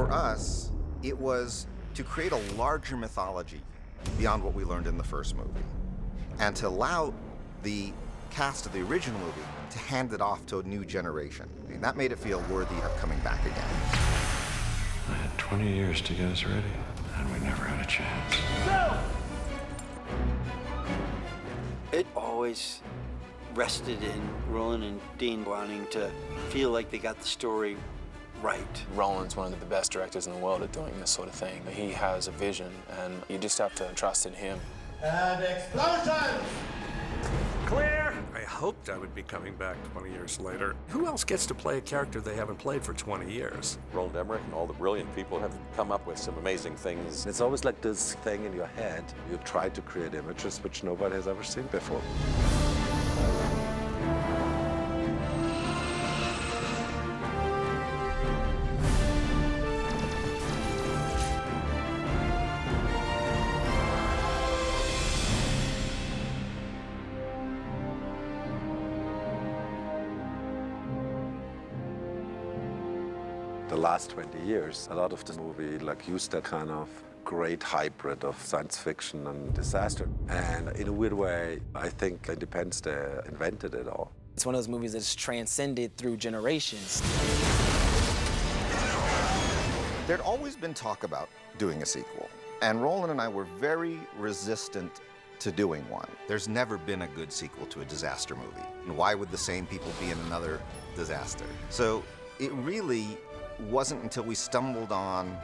for us, it was to create a larger mythology beyond what we learned in the first movie, and to allow the cast of the original movie to hand it off to a new generation. I mean, that made it feel worthy of coming back again. I had 20 years to get us ready, and we never had a chance. No! It always rested in Roland and Dean wanting to feel like they got the story right. Roland's one of the best directors in the world at doing this sort of thing. He has a vision, and you just have to trust in him. And explosions! Clear! I hoped I would be coming back 20 years later. Who else gets to play a character they haven't played for 20 years? Roland Emmerich and all the brilliant people have come up with some amazing things. It's always like this thing in your head. You try to create images which nobody has ever seen before. The last 20 years, a lot of the movie used that kind of great hybrid of science fiction and disaster. And in a weird way, I think Independence Day invented it all. It's one of those movies that's transcended through generations. There'd always been talk about doing a sequel, and Roland and I were very resistant to doing one. There's never been a good sequel to a disaster movie. And why would the same people be in another disaster? So it really wasn't until we stumbled on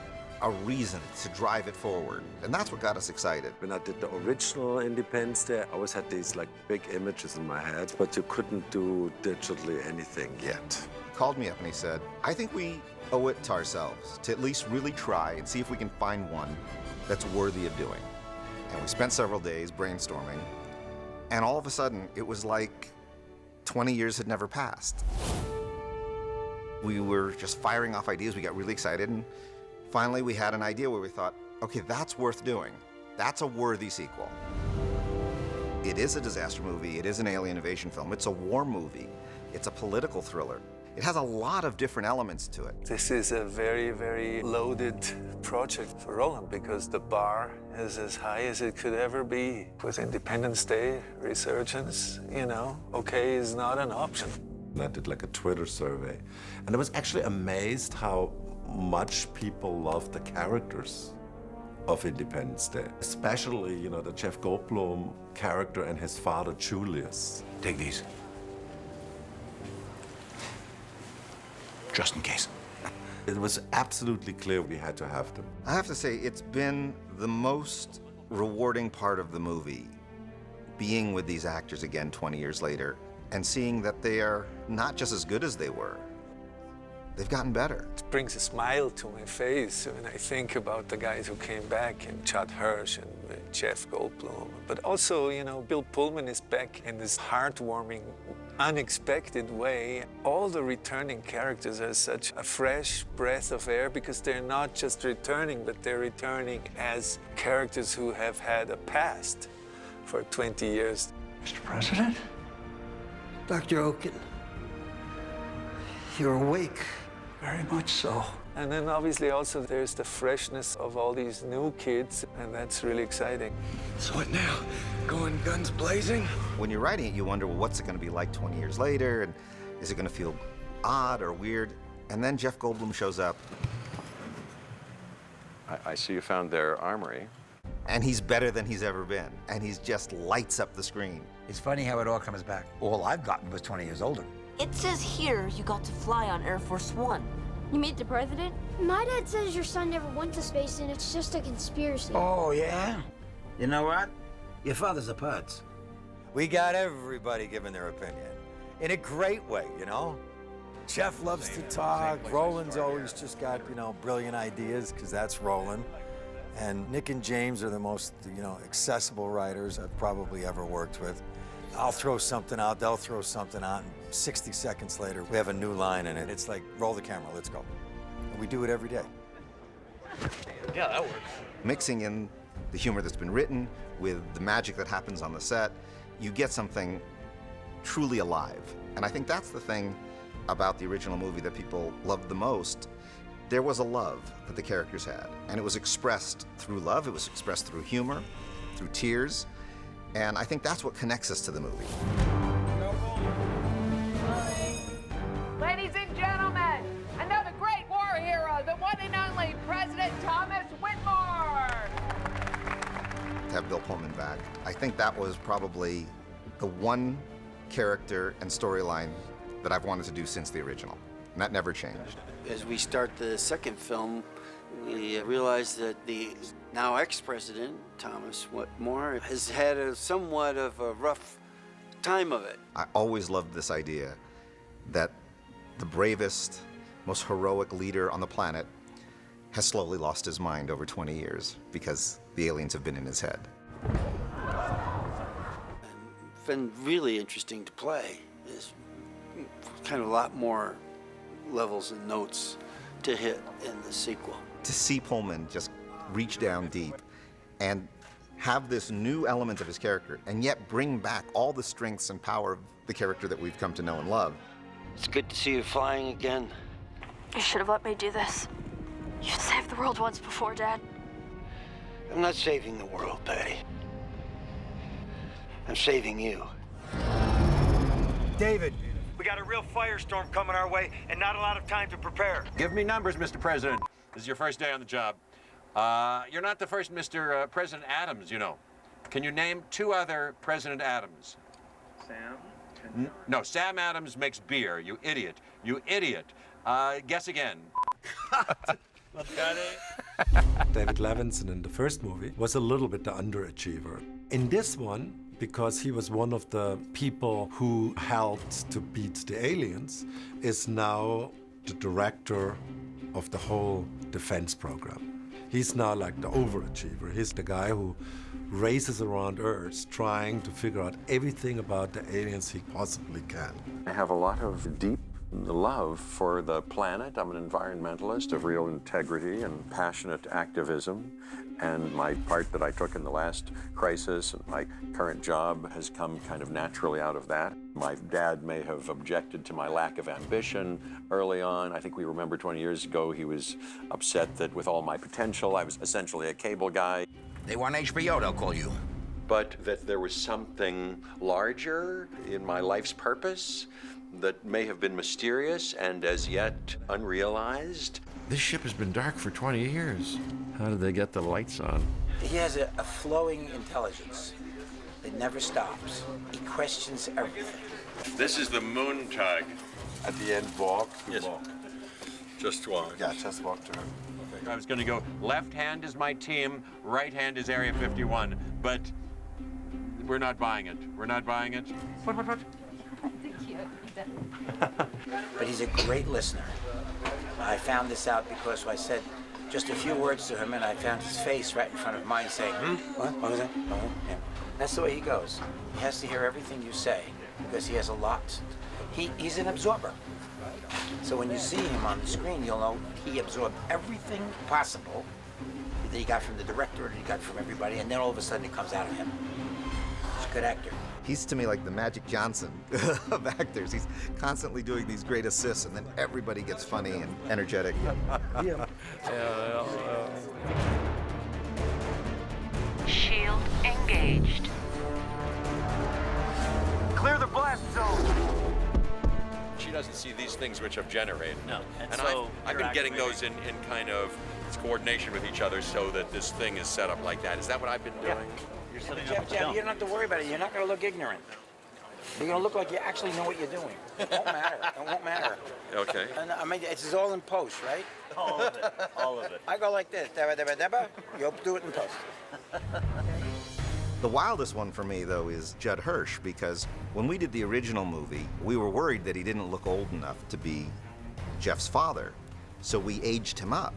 a reason to drive it forward. And that's what got us excited. When I did the original Independence Day, I always had these big images in my head, but you couldn't do digitally anything yet. He called me up and he said, I think we owe it to ourselves to at least really try and see if we can find one that's worthy of doing. And we spent several days brainstorming, and all of a sudden, it was like 20 years had never passed. We were just firing off ideas. We got really excited, and finally we had an idea where we thought, okay, that's worth doing. That's a worthy sequel. It is a disaster movie. It is an alien invasion film. It's a war movie. It's a political thriller. It has a lot of different elements to it. This is a very, very loaded project for Roland because the bar is as high as it could ever be. With Independence Day, resurgence, okay is not an option. I did a Twitter survey, and I was actually amazed how much people love the characters of Independence Day. Especially, the Jeff Goldblum character and his father, Julius. Take these. Just in case. It was absolutely clear we had to have them. I have to say, it's been the most rewarding part of the movie, being with these actors again 20 years later, and seeing that they are not just as good as they were. They've gotten better. It brings a smile to my face when I think about the guys who came back, and Judd Hirsch and Jeff Goldblum. But also, Bill Pullman is back in this heartwarming, unexpected way. All the returning characters are such a fresh breath of air because they're not just returning, but they're returning as characters who have had a past for 20 years. Mr. President? Dr. Oken, you're awake. Very much so. And then obviously also there's the freshness of all these new kids, and that's really exciting. So what now? Going guns blazing? When you're writing it, you wonder, well, what's it going to be like 20 years later? And is it going to feel odd or weird? And then Jeff Goldblum shows up. I see you found their armory. And he's better than he's ever been. And he's just lights up the screen. It's funny how it all comes back. All I've gotten was 20 years older. It says here you got to fly on Air Force One. You meet the president? My dad says your son never went to space and it's just a conspiracy. Oh, yeah? You know what? Your father's a putz. We got everybody giving their opinion. In a great way, Jeff loves to talk. Roland's always just got, brilliant ideas, because that's Roland. And Nick and James are the most, accessible writers I've probably ever worked with. I'll throw something out, they'll throw something out, and 60 seconds later, we have a new line in it. It's like, roll the camera, let's go. And we do it every day. Yeah, that works. Mixing in the humor that's been written with the magic that happens on the set, you get something truly alive. And I think that's the thing about the original movie that people loved the most, there was a love that the characters had, and it was expressed through love, it was expressed through humor, through tears, and I think that's what connects us to the movie. Ladies and gentlemen, another great war hero, the one and only President Thomas Whitmore. To have Bill Pullman back, I think that was probably the one character and storyline that I've wanted to do since the original, and that never changed. As we start the second film, we realize that the now ex-president, Thomas Whitmore, has had somewhat of a rough time of it. I always loved this idea that the bravest, most heroic leader on the planet has slowly lost his mind over 20 years because the aliens have been in his head. It's been really interesting to play. There's kind of a lot more levels and notes to hit in the sequel. To see Pullman just reach down deep and have this new element of his character and yet bring back all the strengths and power of the character that we've come to know and love. It's good to see you flying again. You should have let me do this. You saved the world once before, Dad. I'm not saving the world, Patty. I'm saving you. David. We got a real firestorm coming our way and not a lot of time to prepare. Give me numbers, Mr. President. This is your first day on the job. You're not the first Mr. President Adams, you know. Can you name 2 other President Adams? Sam? No, Sam Adams makes beer, you idiot. You idiot. Guess again. David Levinson in the first movie was a little bit the underachiever. In this one, because he was one of the people who helped to beat the aliens, is now the director of the whole defense program. He's now like the overachiever. He's the guy who races around Earth trying to figure out everything about the aliens he possibly can. I have a lot of deep love for the planet. I'm an environmentalist of real integrity and passionate activism. And my part that I took in the last crisis and my current job has come kind of naturally out of that. My dad may have objected to my lack of ambition early on. I think we remember 20 years ago he was upset that with all my potential, I was essentially a cable guy. They want HBO, they'll call you. But that there was something larger in my life's purpose that may have been mysterious and as yet unrealized. This ship has been dark for 20 years. How did they get the lights on? He has a flowing intelligence that never stops. He questions everything. This is the moon tug. At the end, walk. Yes. Walk. Just walk. Yeah, just walk to her. I was going to go left hand is my team, right hand is Area 51, but we're not buying it. We're not buying it. What? But he's a great listener. I found this out because I said just a few words to him and I found his face right in front of mine saying, What was that? Yeah. That's the way he goes. He has to hear everything you say because he has a lot. He's an absorber. So when you see him on the screen, you'll know he absorbed everything possible that he got from the director and he got from everybody, and then all of a sudden it comes out of him. He's a good actor. He's to me like the Magic Johnson of actors. He's constantly doing these great assists, and then everybody gets funny and energetic. Shield engaged. Clear the blast zone. She doesn't see these things which have generated. No, and so I've been getting those in kind of coordination with each other so that this thing is set up like that. Is that what I've been doing? You're setting Jeff, you don't have to worry about it. You're not going to look ignorant. You're going to look like you actually know what you're doing. It won't matter. It won't matter. Okay. And, I mean, it's all in post, right? All of it. All of it. I go like this. Dabba, dabba, dabba. You'll do it in post. The wildest one for me, though, is Judd Hirsch, because when we did the original movie, we were worried that he didn't look old enough to be Jeff's father, so we aged him up.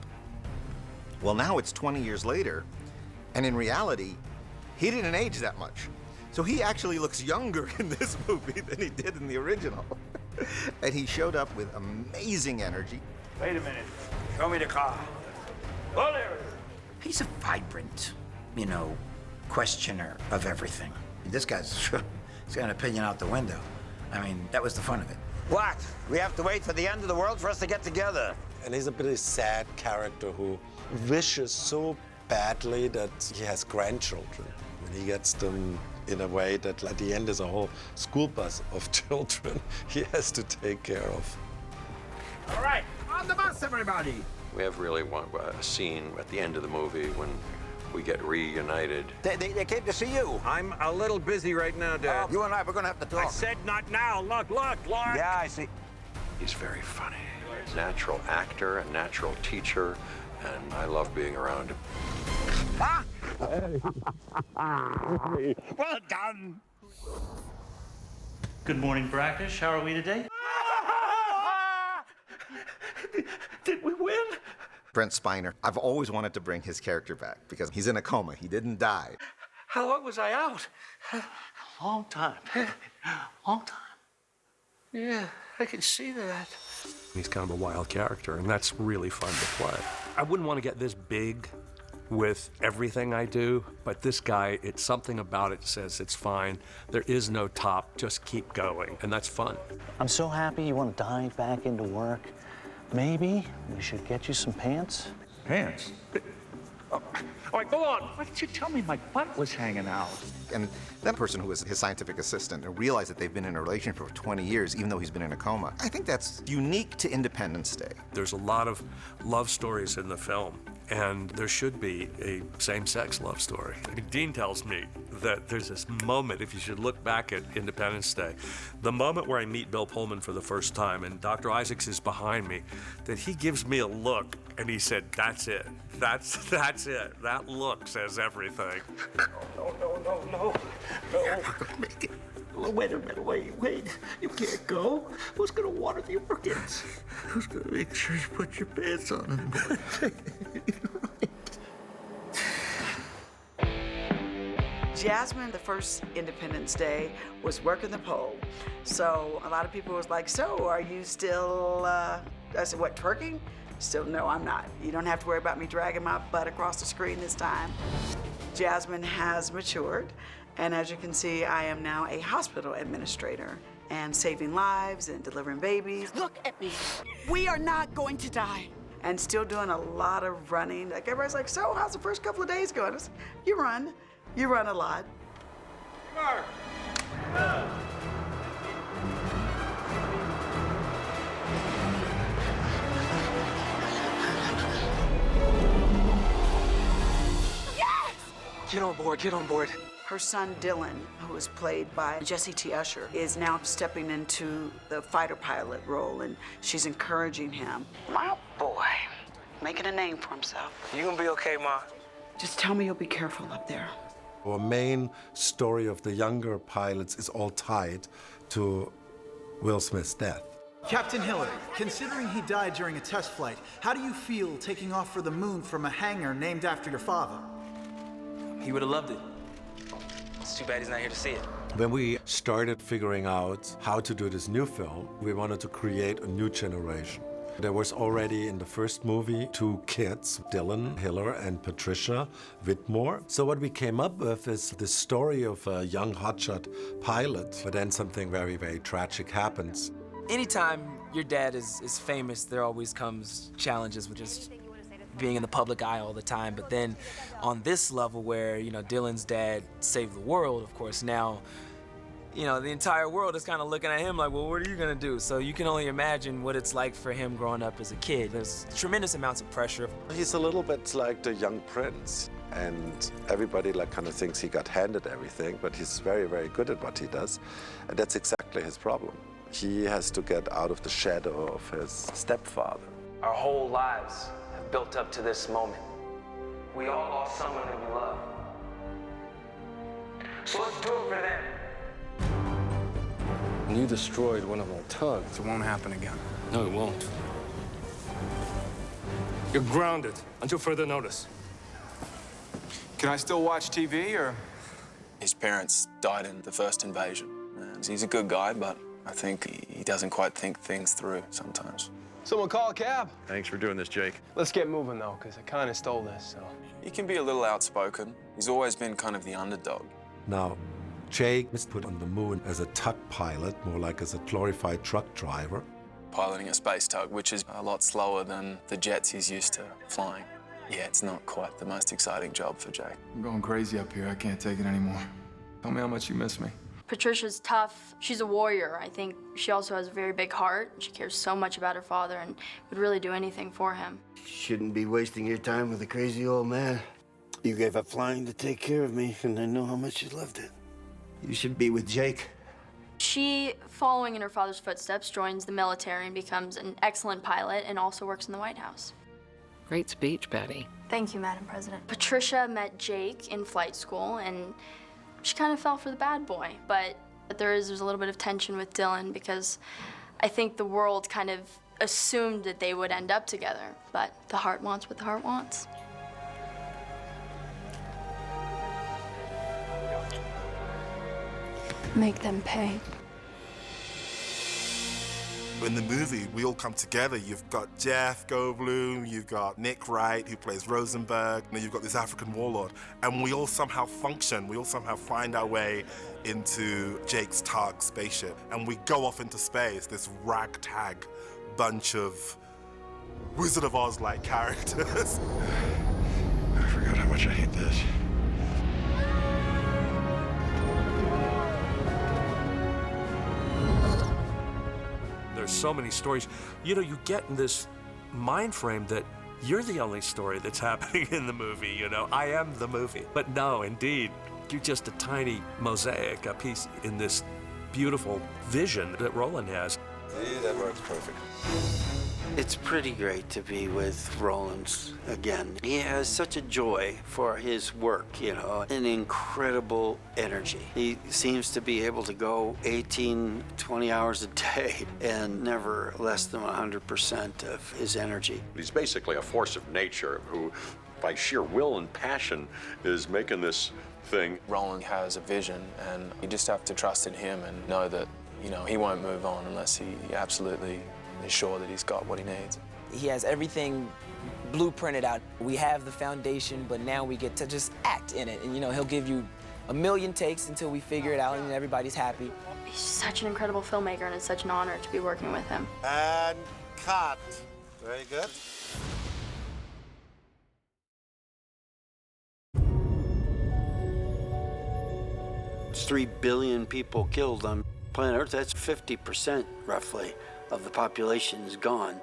Well, now it's 20 years later, and in reality, he didn't age that much. So he actually looks younger in this movie than he did in the original. And he showed up with amazing energy. Wait a minute. Show me the car. Oh, there it is. He's a vibrant, questioner of everything. This guy's he's got an opinion out the window. I mean, that was the fun of it. What? We have to wait for the end of the world for us to get together. And he's a pretty sad character who wishes so badly that he has grandchildren. And he gets them in a way that at the end is a whole school bus of children he has to take care of. All right, on the bus, everybody. We have really a scene at the end of the movie when we get reunited. They came to see you. I'm a little busy right now, Dad. You and I, we're gonna have to talk. I said not now. Look. Yeah, I see. He's very funny. Natural actor and natural teacher, and I love being around him. Ah! Well done. Good morning, Brackish. How are we today? Did we win? Brent Spiner, I've always wanted to bring his character back because he's in a coma. He didn't die. How long was I out? Long time. Long time. Yeah, I can see that. He's kind of a wild character, and that's really fun to play. I wouldn't want to get this big with everything I do, but this guy, it's something about it says it's fine. There is no top, just keep going, and that's fun. I'm so happy you want to dive back into work. Maybe we should get you some pants? Pants? All right, go on. Why didn't you tell me my butt was hanging out? And that person who was his scientific assistant and realized that they've been in a relationship for 20 years, even though he's been in a coma. I think that's unique to Independence Day. There's a lot of love stories in the film, and there should be a same-sex love story. Dean tells me that there's this moment, if you should look back at Independence Day, the moment where I meet Bill Pullman for the first time, and Dr. Isaacs is behind me, that he gives me a look, and he said, that's it. That's it. That look says everything. No. Make it. Wait a minute, wait. You can't go. Who's gonna water the orchids? Who's gonna make sure you put your pants on in the morning? Jasmine, the first Independence Day, was working the pole. So a lot of people was like, so are you still, I said, what, twerking? Still, no, I'm not. You don't have to worry about me dragging my butt across the screen this time. Jasmine has matured, and as you can see, I am now a hospital administrator and saving lives and delivering babies. Look at me. We are not going to die. And still doing a lot of running. Like everybody's like, so how's the first couple of days going? I said, you run a lot. Get on board. Her son, Dylan, who is played by Jesse T. Usher, is now stepping into the fighter pilot role, and she's encouraging him. My boy, making a name for himself. You gonna be okay, Ma? Just tell me you'll be careful up there. Our main story of the younger pilots is all tied to Will Smith's death. Captain Hillary, considering he died during a test flight, how do you feel taking off for the moon from a hangar named after your father? He would have loved it. It's too bad he's not here to see it. When we started figuring out how to do this new film, we wanted to create a new generation. There was already in the first movie 2 kids, Dylan Hiller and Patricia Whitmore. So what we came up with is the story of a young hotshot pilot, but then something very, very tragic happens. Anytime your dad is famous, there always comes challenges with just being in the public eye all the time. But then on this level where, Dylan's dad saved the world, of course, now, the entire world is kind of looking at him like, well, what are you gonna do? So you can only imagine what it's like for him growing up as a kid. There's tremendous amounts of pressure. He's a little bit like the young prince, and everybody kind of thinks he got handed everything, but he's very, very good at what he does, and that's exactly his problem. He has to get out of the shadow of his stepfather. Our whole lives have built up to this moment. We all lost someone that we love. So let's do it for them. You destroyed one of our tugs. It won't happen again. No, it won't. You're grounded until further notice. Can I still watch TV, or? His parents died in the first invasion. And he's a good guy, but I think he doesn't quite think things through sometimes. Someone call a cab. Thanks for doing this, Jake. Let's get moving, though, because I kind of stole this, so. He can be a little outspoken. He's always been kind of the underdog. Now, Jake was put on the moon as a tug pilot, more like as a glorified truck driver. piloting a space tug, which is a lot slower than the jets he's used to flying. Yeah, it's not quite the most exciting job for Jake. I'm going crazy up here. I can't take it anymore. Tell me how much you miss me. Patricia's tough. She's a warrior. I think she also has a very big heart. She cares so much about her father and would really do anything for him. Shouldn't be wasting your time with a crazy old man. You gave up flying to take care of me, and I know how much you loved it. You should be with Jake. She, following in her father's footsteps, joins the military and becomes an excellent pilot and also works in the White House. Great speech, Patty. Thank you, Madam President. Patricia met Jake in flight school, and she kind of fell for the bad boy. But there's a little bit of tension with Dylan because I think the world kind of assumed that they would end up together. But the heart wants what the heart wants. Make them pay. In the movie, we all come together. You've got Jeff Goldblum, you've got Nick Wright, who plays Rosenberg, and then you've got this African warlord. And we all somehow function, we all somehow find our way into Jake's Targ spaceship. And we go off into space, this ragtag bunch of Wizard of Oz-like characters. I forgot how much I hate this. There's so many stories. You know, you get in this mind frame that you're the only story that's happening in the movie, you know. I am the movie. But no, indeed, you're just a tiny mosaic, a piece in this beautiful vision that Roland has. See, that works perfect. It's pretty great to be with Roland again. He has such a joy for his work, you know, an incredible energy. He seems to be able to go 18, 20 hours a day and never less than 100% of his energy. He's basically a force of nature who, by sheer will and passion, is making this thing. Roland has a vision, and you just have to trust in him and know that, you know, he won't move on unless he absolutely is sure that he's got what he needs. He has everything blueprinted out. We have the foundation, but now we get to just act in it. And, you know, he'll give you a million takes until we figure it out and everybody's happy. He's such an incredible filmmaker, and it's such an honor to be working with him. And cut. Very good. It's 3 billion people killed on planet Earth. That's 50%, roughly, of the population is gone.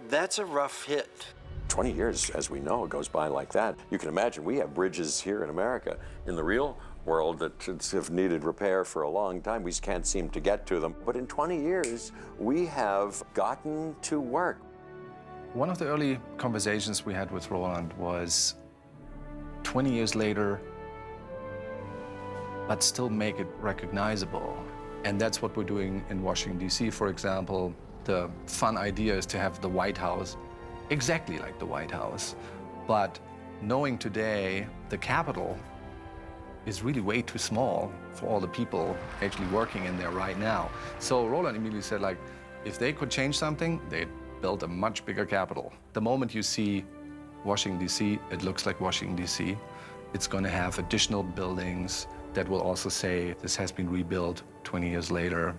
That's a rough hit. 20 years, as we know, goes by like that. You can imagine we have bridges here in America. In the real world that have needed repair for a long time, we just can't seem to get to them. But in 20 years, we have gotten to work. One of the early conversations we had with Roland was 20 years later, but still make it recognizable. And that's what we're doing in Washington, D.C., for example. The fun idea is to have the White House exactly like the White House. But knowing today the Capitol is really way too small for all the people actually working in there right now. So Roland immediately said, like, if they could change something, they'd build a much bigger Capitol. The moment you see Washington, D.C., it looks like Washington, D.C. It's going to have additional buildings that will also say this has been rebuilt 20 years later.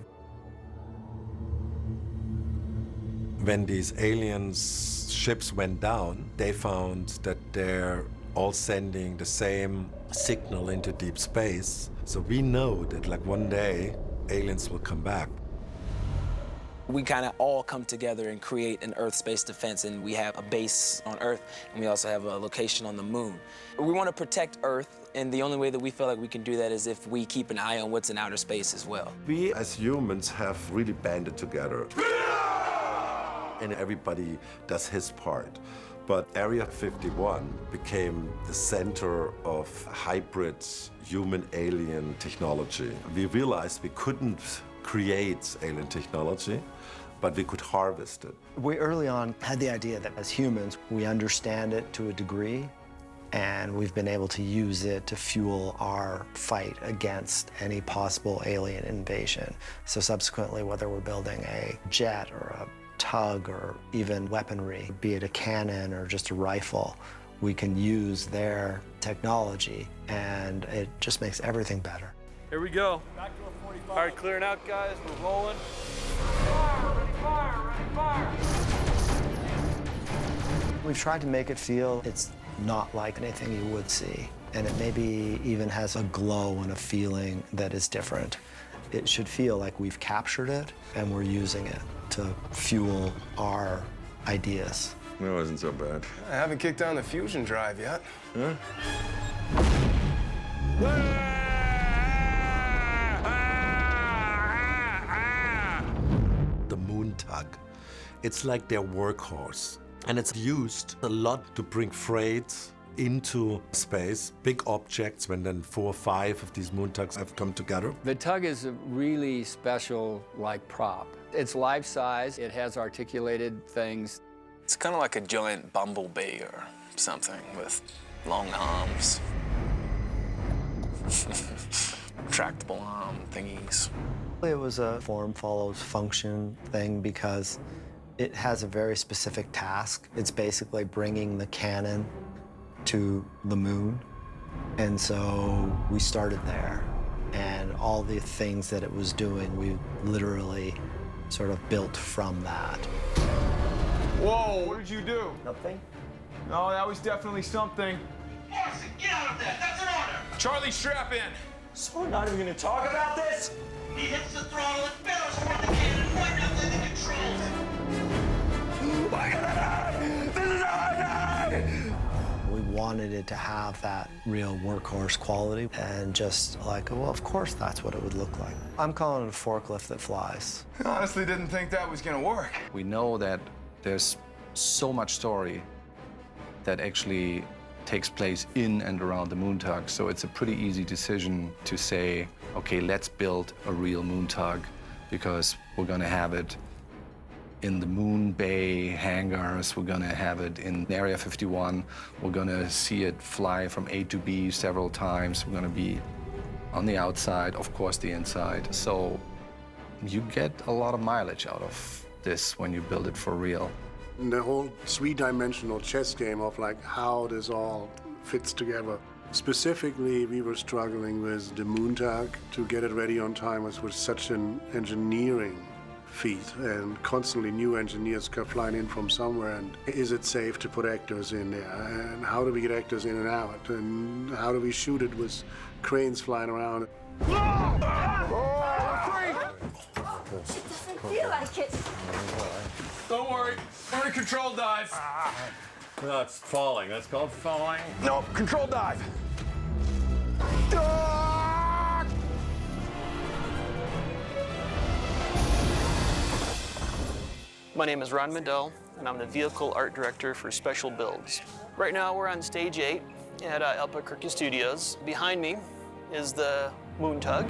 When these aliens ships went down, they found that they're all sending the same signal into deep space. So we know that like one day aliens will come back. We kind of all come together and create an Earth space defense, and we have a base on Earth, and we also have a location on the moon. We want to protect Earth, and the only way that we feel like we can do that is if we keep an eye on what's in outer space as well. We as humans have really banded together. And everybody does his part. But Area 51 became the center of hybrid human-alien technology. We realized we couldn't create alien technology, but we could harvest it. We early on had the idea that as humans, we understand it to a degree, and we've been able to use it to fuel our fight against any possible alien invasion. So subsequently, whether we're building a jet or a tug or even weaponry, be it a cannon or just a rifle, we can use their technology, and it just makes everything better. Here we go. All right, clearing out, guys. We're rolling. Ready, fire, ready, fire. We've tried to make it feel it's not like anything you would see, and it maybe even has a glow and a feeling that is different. It should feel like we've captured it and we're using it to fuel our ideas. That wasn't so bad. I haven't kicked on the fusion drive yet. Huh? The moon tug. It's like their workhorse. And it's used a lot to bring freight into space, big objects, when then 4 or 5 of these moon tugs have come together. The tug is a really special, like, prop. It's life-size, it has articulated things. It's kind of like a giant bumblebee or something with long arms. Retractable arm thingies. It was a form follows function thing because it has a very specific task. It's basically bringing the cannon to the moon. And so we started there. And all the things that it was doing, we literally sort of built from that. Whoa, what did you do? Nothing. No, that was definitely something. Morrison, get out of there! That's an order! Charlie, strap in. So we're not even gonna talk about this? He hits the throttle and barrels toward the cannon right up to the controls. We're gonna die! This is our die! We wanted it to have that real workhorse quality and just like, well, of course that's what it would look like. I'm calling it a forklift that flies. I honestly didn't think that was gonna work. We know that there's so much story that actually takes place in and around the moon tug, so it's a pretty easy decision to say, okay, let's build a real moon tug because we're gonna have it in the Moon Bay hangars, we're gonna have it in Area 51, we're gonna see it fly from A to B several times, we're gonna be on the outside, of course the inside, so you get a lot of mileage out of this when you build it for real. The whole three-dimensional chess game of like how this all fits together. Specifically, we were struggling with the moon tug. To get it ready on time was such an engineering feat, and constantly new engineers kept flying in from somewhere. And is it safe to put actors in there? And how do we get actors in and out? And how do we shoot it with cranes flying around? It doesn't feel like it. Don't worry, we're in control dive. That's falling. That's called falling. Nope, control dive. My name is Ron Mandel, and I'm the Vehicle Art Director for Special Builds. Right now, we're on Stage 8 at Albuquerque Studios. Behind me is the moon tug.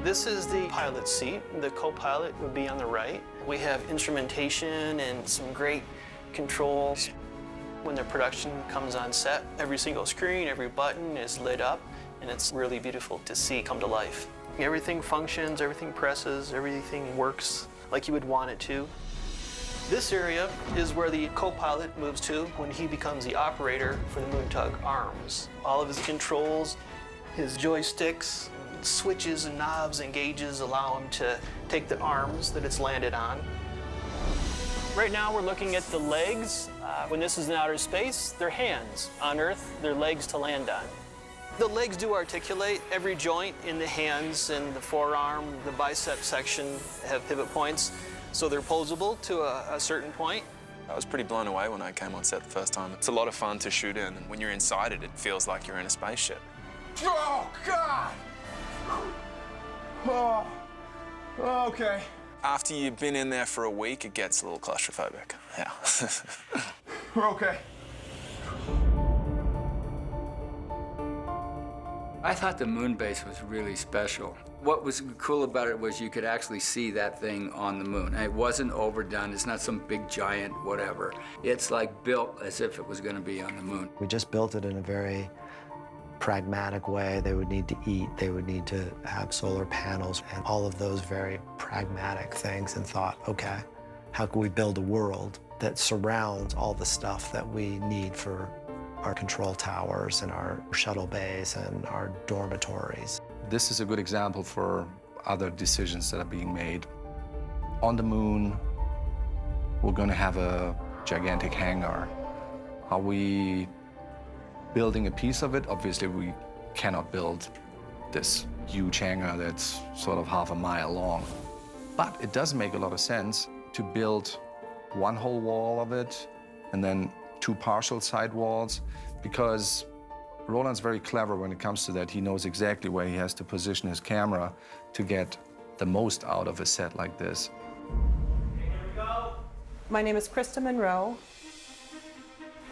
This is the pilot's seat. The co-pilot would be on the right. We have instrumentation and some great controls. When the production comes on set, every single screen, every button is lit up, and it's really beautiful to see come to life. Everything functions, everything presses, everything works like you would want it to. This area is where the co-pilot moves to when he becomes the operator for the moon tug arms. All of his controls, his joysticks, switches and knobs and gauges allow him to take the arms that it's landed on. Right now we're looking at the legs. When this is in outer space, they're hands. On Earth, they're legs to land on. The legs do articulate. Every joint in the hands and the forearm, the bicep section have pivot points, so they're posable to a certain point. I was pretty blown away when I came on set the first time. It's a lot of fun to shoot in, and when you're inside it, it feels like you're in a spaceship. Oh, God! Oh, okay. After you've been in there for a week, it gets a little claustrophobic, yeah. We're okay. I thought the moon base was really special. What was cool about it was you could actually see that thing on the moon. It wasn't overdone. It's not some big giant whatever. It's like built as if it was going to be on the moon. We just built it in a very pragmatic way. They would need to eat, they would need to have solar panels, and all of those very pragmatic things, and thought, okay, how can we build a world that surrounds all the stuff that we need for our control towers and our shuttle bays and our dormitories? This is a good example for other decisions that are being made. On the moon, we're going to have a gigantic hangar. Are we building a piece of it? Obviously, we cannot build this huge hangar that's sort of half a mile long. But it does make a lot of sense to build one whole wall of it and then 2 partial side walls, because Roland's very clever when it comes to that. He knows exactly where he has to position his camera to get the most out of a set like this. My name is Krista Monroe.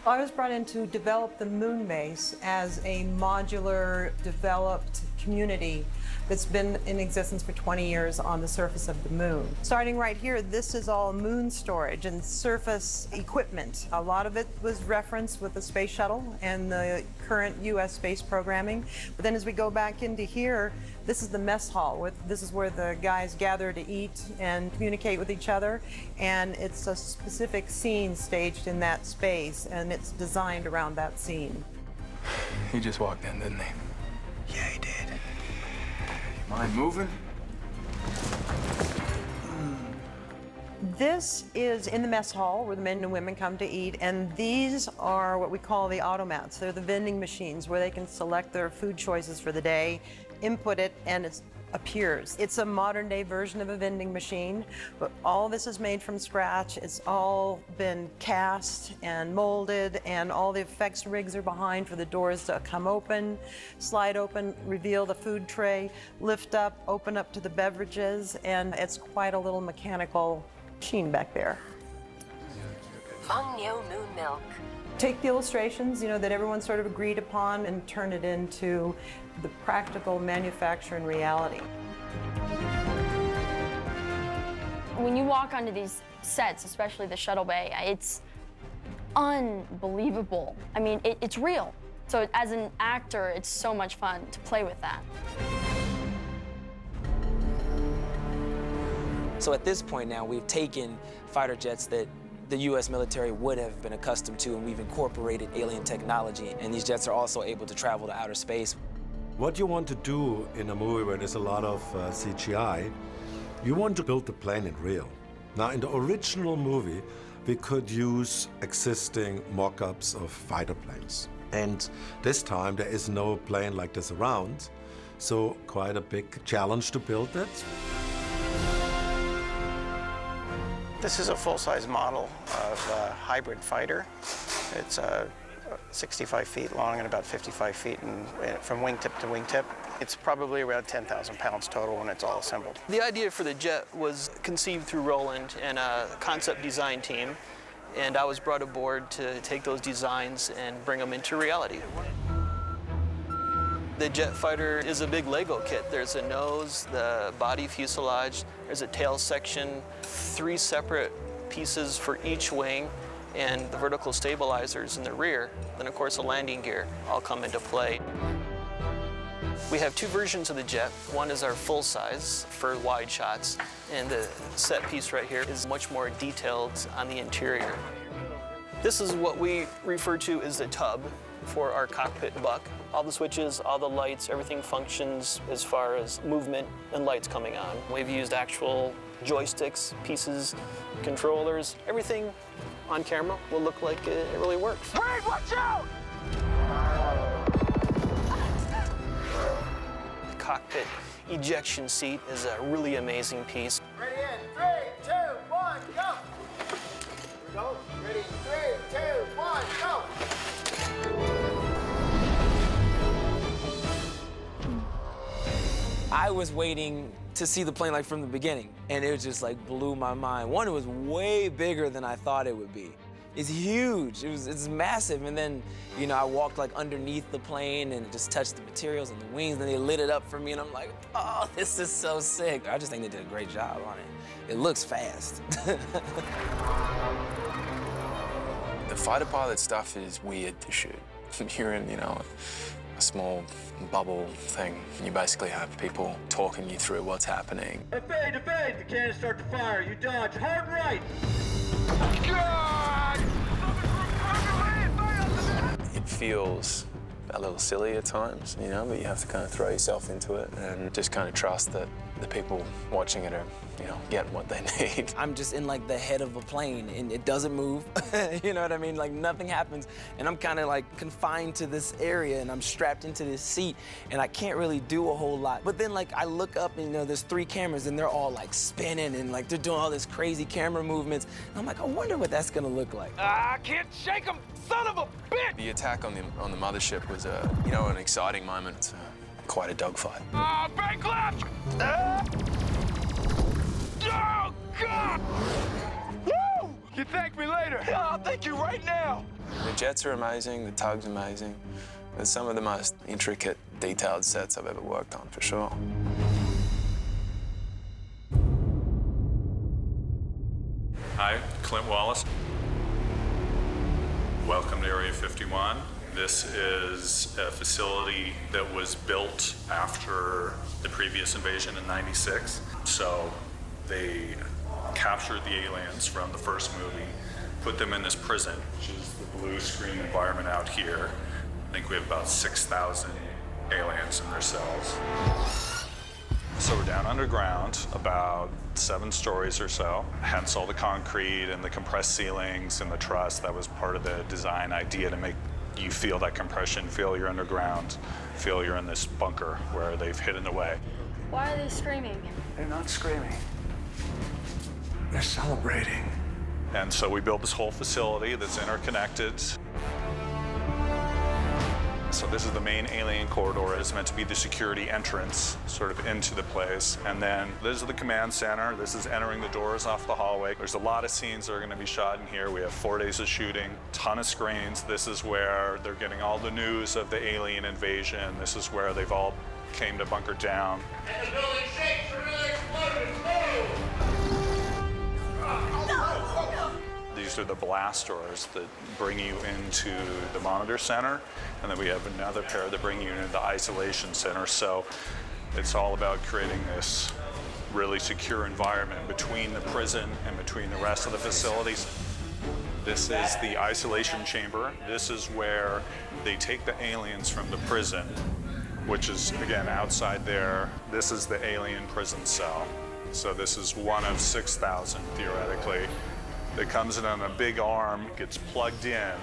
I was brought in to develop the moon base as a modular, developed community that's been in existence for 20 years on the surface of the moon. Starting right here, this is all moon storage and surface equipment. A lot of it was referenced with the space shuttle and the current U.S. space programming. But then as we go back into here, this is the mess hall. This is where the guys gather to eat and communicate with each other. And it's a specific scene staged in that space, and it's designed around that scene. He just walked in, didn't he? Yeah, he did. Mind moving? This is in the mess hall where the men and women come to eat, and these are what we call the automats. They're the vending machines where they can select their food choices for the day, input it, and it appears. It's a modern day version of a vending machine, but all this is made from scratch. It's all been cast and molded, and all the effects rigs are behind for the doors to come open, slide open, reveal the food tray, lift up, open up to the beverages, and it's quite a little mechanical machine back there. Fangyo moon milk. Take the illustrations, that everyone sort of agreed upon, and turn it into the practical manufacture and reality. When you walk onto these sets, especially the shuttle bay, it's unbelievable. I mean, it's real. So as an actor, it's so much fun to play with that. So at this point now, we've taken fighter jets that the U.S. military would have been accustomed to, and we've incorporated alien technology, and these jets are also able to travel to outer space. What you want to do in a movie where there's a lot of CGI, you want to build the plane in real. Now, in the original movie, we could use existing mock-ups of fighter planes. And this time, there is no plane like this around, so quite a big challenge to build it. This is a full-size model of a hybrid fighter. It's 65 feet long and about 55 feet from wingtip to wingtip. It's probably around 10,000 pounds total when it's all assembled. The idea for the jet was conceived through Roland and a concept design team, and I was brought aboard to take those designs and bring them into reality. The jet fighter is a big Lego kit. There's a nose, the body fuselage, there's a tail section, 3 separate pieces for each wing, and the vertical stabilizers in the rear. Then, of course, the landing gear all come into play. We have 2 versions of the jet. One is our full size for wide shots, and the set piece right here is much more detailed on the interior. This is what we refer to as the tub for our cockpit buck. All the switches, all the lights, everything functions as far as movement and lights coming on. We've used actual joysticks, pieces, controllers. Everything on camera will look like it really works. Wait, watch out! The cockpit ejection seat is a really amazing piece. Ready in 3, 2, 1, go! Here we go. Ready, 3, 2, 1, go! I was waiting to see the plane like from the beginning, and it just like blew my mind. One, it was way bigger than I thought it would be. It's huge, it's massive. And then, I walked like underneath the plane and just touched the materials and the wings, and they lit it up for me, and I'm like, oh, this is so sick. I just think they did a great job on it. It looks fast. The fighter pilot stuff is weird to shoot. You're in, a small bubble thing. You basically have people talking you through what's happening. Evade, evade! The cannons start to fire. You dodge hard right. It feels a little silly at times, you know, but you have to kind of throw yourself into it and just kind of trust that the people watching it are, you know, getting what they need. I'm just in like the head of a plane and it doesn't move. You know what I mean? Like nothing happens. And I'm kind of like confined to this area and I'm strapped into this seat and I can't really do a whole lot. But then like I look up and, you know, there's 3 cameras and they're all like spinning and like they're doing all this crazy camera movements. And I'm like, I wonder what that's gonna look like. I can't shake him, son of a bitch! The attack on the mothership was you know, an exciting moment. It's quite a dogfight. Bank left! Oh, God! Woo! You thank me later. I'll thank you right now. The jets are amazing, the tug's amazing. They're some of the most intricate, detailed sets I've ever worked on, for sure. Hi, Clint Wallace. Welcome to Area 51. This is a facility that was built after the previous invasion in '96. So they captured the aliens from the first movie, put them in this prison, which is the blue screen environment out here. I think we have about 6,000 aliens in their cells. So we're down underground, about 7 stories or so, hence all the concrete and the compressed ceilings and the truss. That was part of the design idea, to make you feel that compression, feel you're underground, feel you're in this bunker where they've hidden away. Why are they screaming? They're not screaming. They're celebrating. And so we built this whole facility that's interconnected. So this is the main alien corridor. It's meant to be the security entrance sort of into the place. And then this is the command center. This is entering the doors off the hallway. There's a lot of scenes that are going to be shot in here. We have 4 days of shooting, ton of screens. This is where they're getting all the news of the alien invasion. This is where they've all came to bunker down. And the building shakes, really exploded. These are the blast doors that bring you into the monitor center, and then we have another pair that bring you into the isolation center. So it's all about creating this really secure environment between the prison and between the rest of the facilities. This is the isolation chamber. This is where they take the aliens from the prison, which is, again, outside there. This is the alien prison cell. So this is one of 6,000, theoretically. That comes in on a big arm, gets plugged in,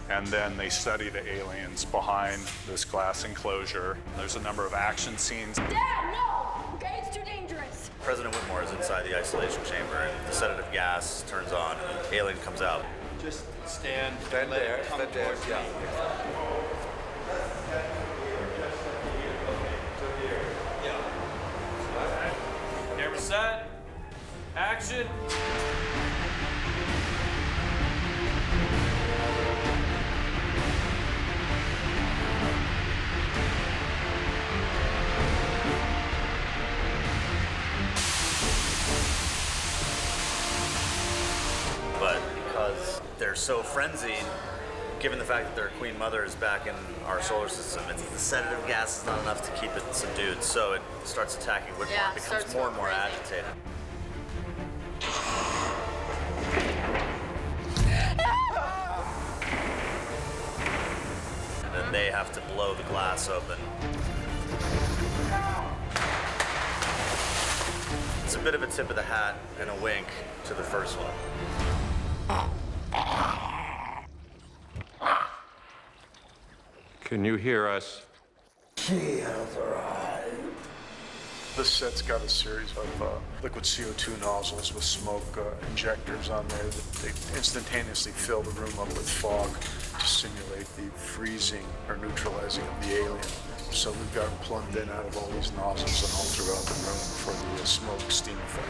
and then they study the aliens behind this glass enclosure. There's a number of action scenes. Dad, no! Okay, it's too dangerous. President Whitmore is inside the isolation chamber, and the sedative gas turns on, and the alien comes out. Just stand there, stand there, yeah. Camera set. Action. But because they're so frenzied, given the fact that their queen mother is back in our solar system, the sedative gas is not enough to keep it subdued, so it starts attacking Whitmore. Yeah, It becomes starts more and going more crazy. agitated. And then they have to blow the glass open. It's a bit of a tip of the hat and a wink to the first one. Can you hear us? This set's got a series of liquid CO2 nozzles with smoke injectors on there that they instantaneously fill the room up with fog to simulate the freezing or neutralizing of the alien. So we've got them plumbed in out of all these nozzles and all throughout the room for the smoke steam effect.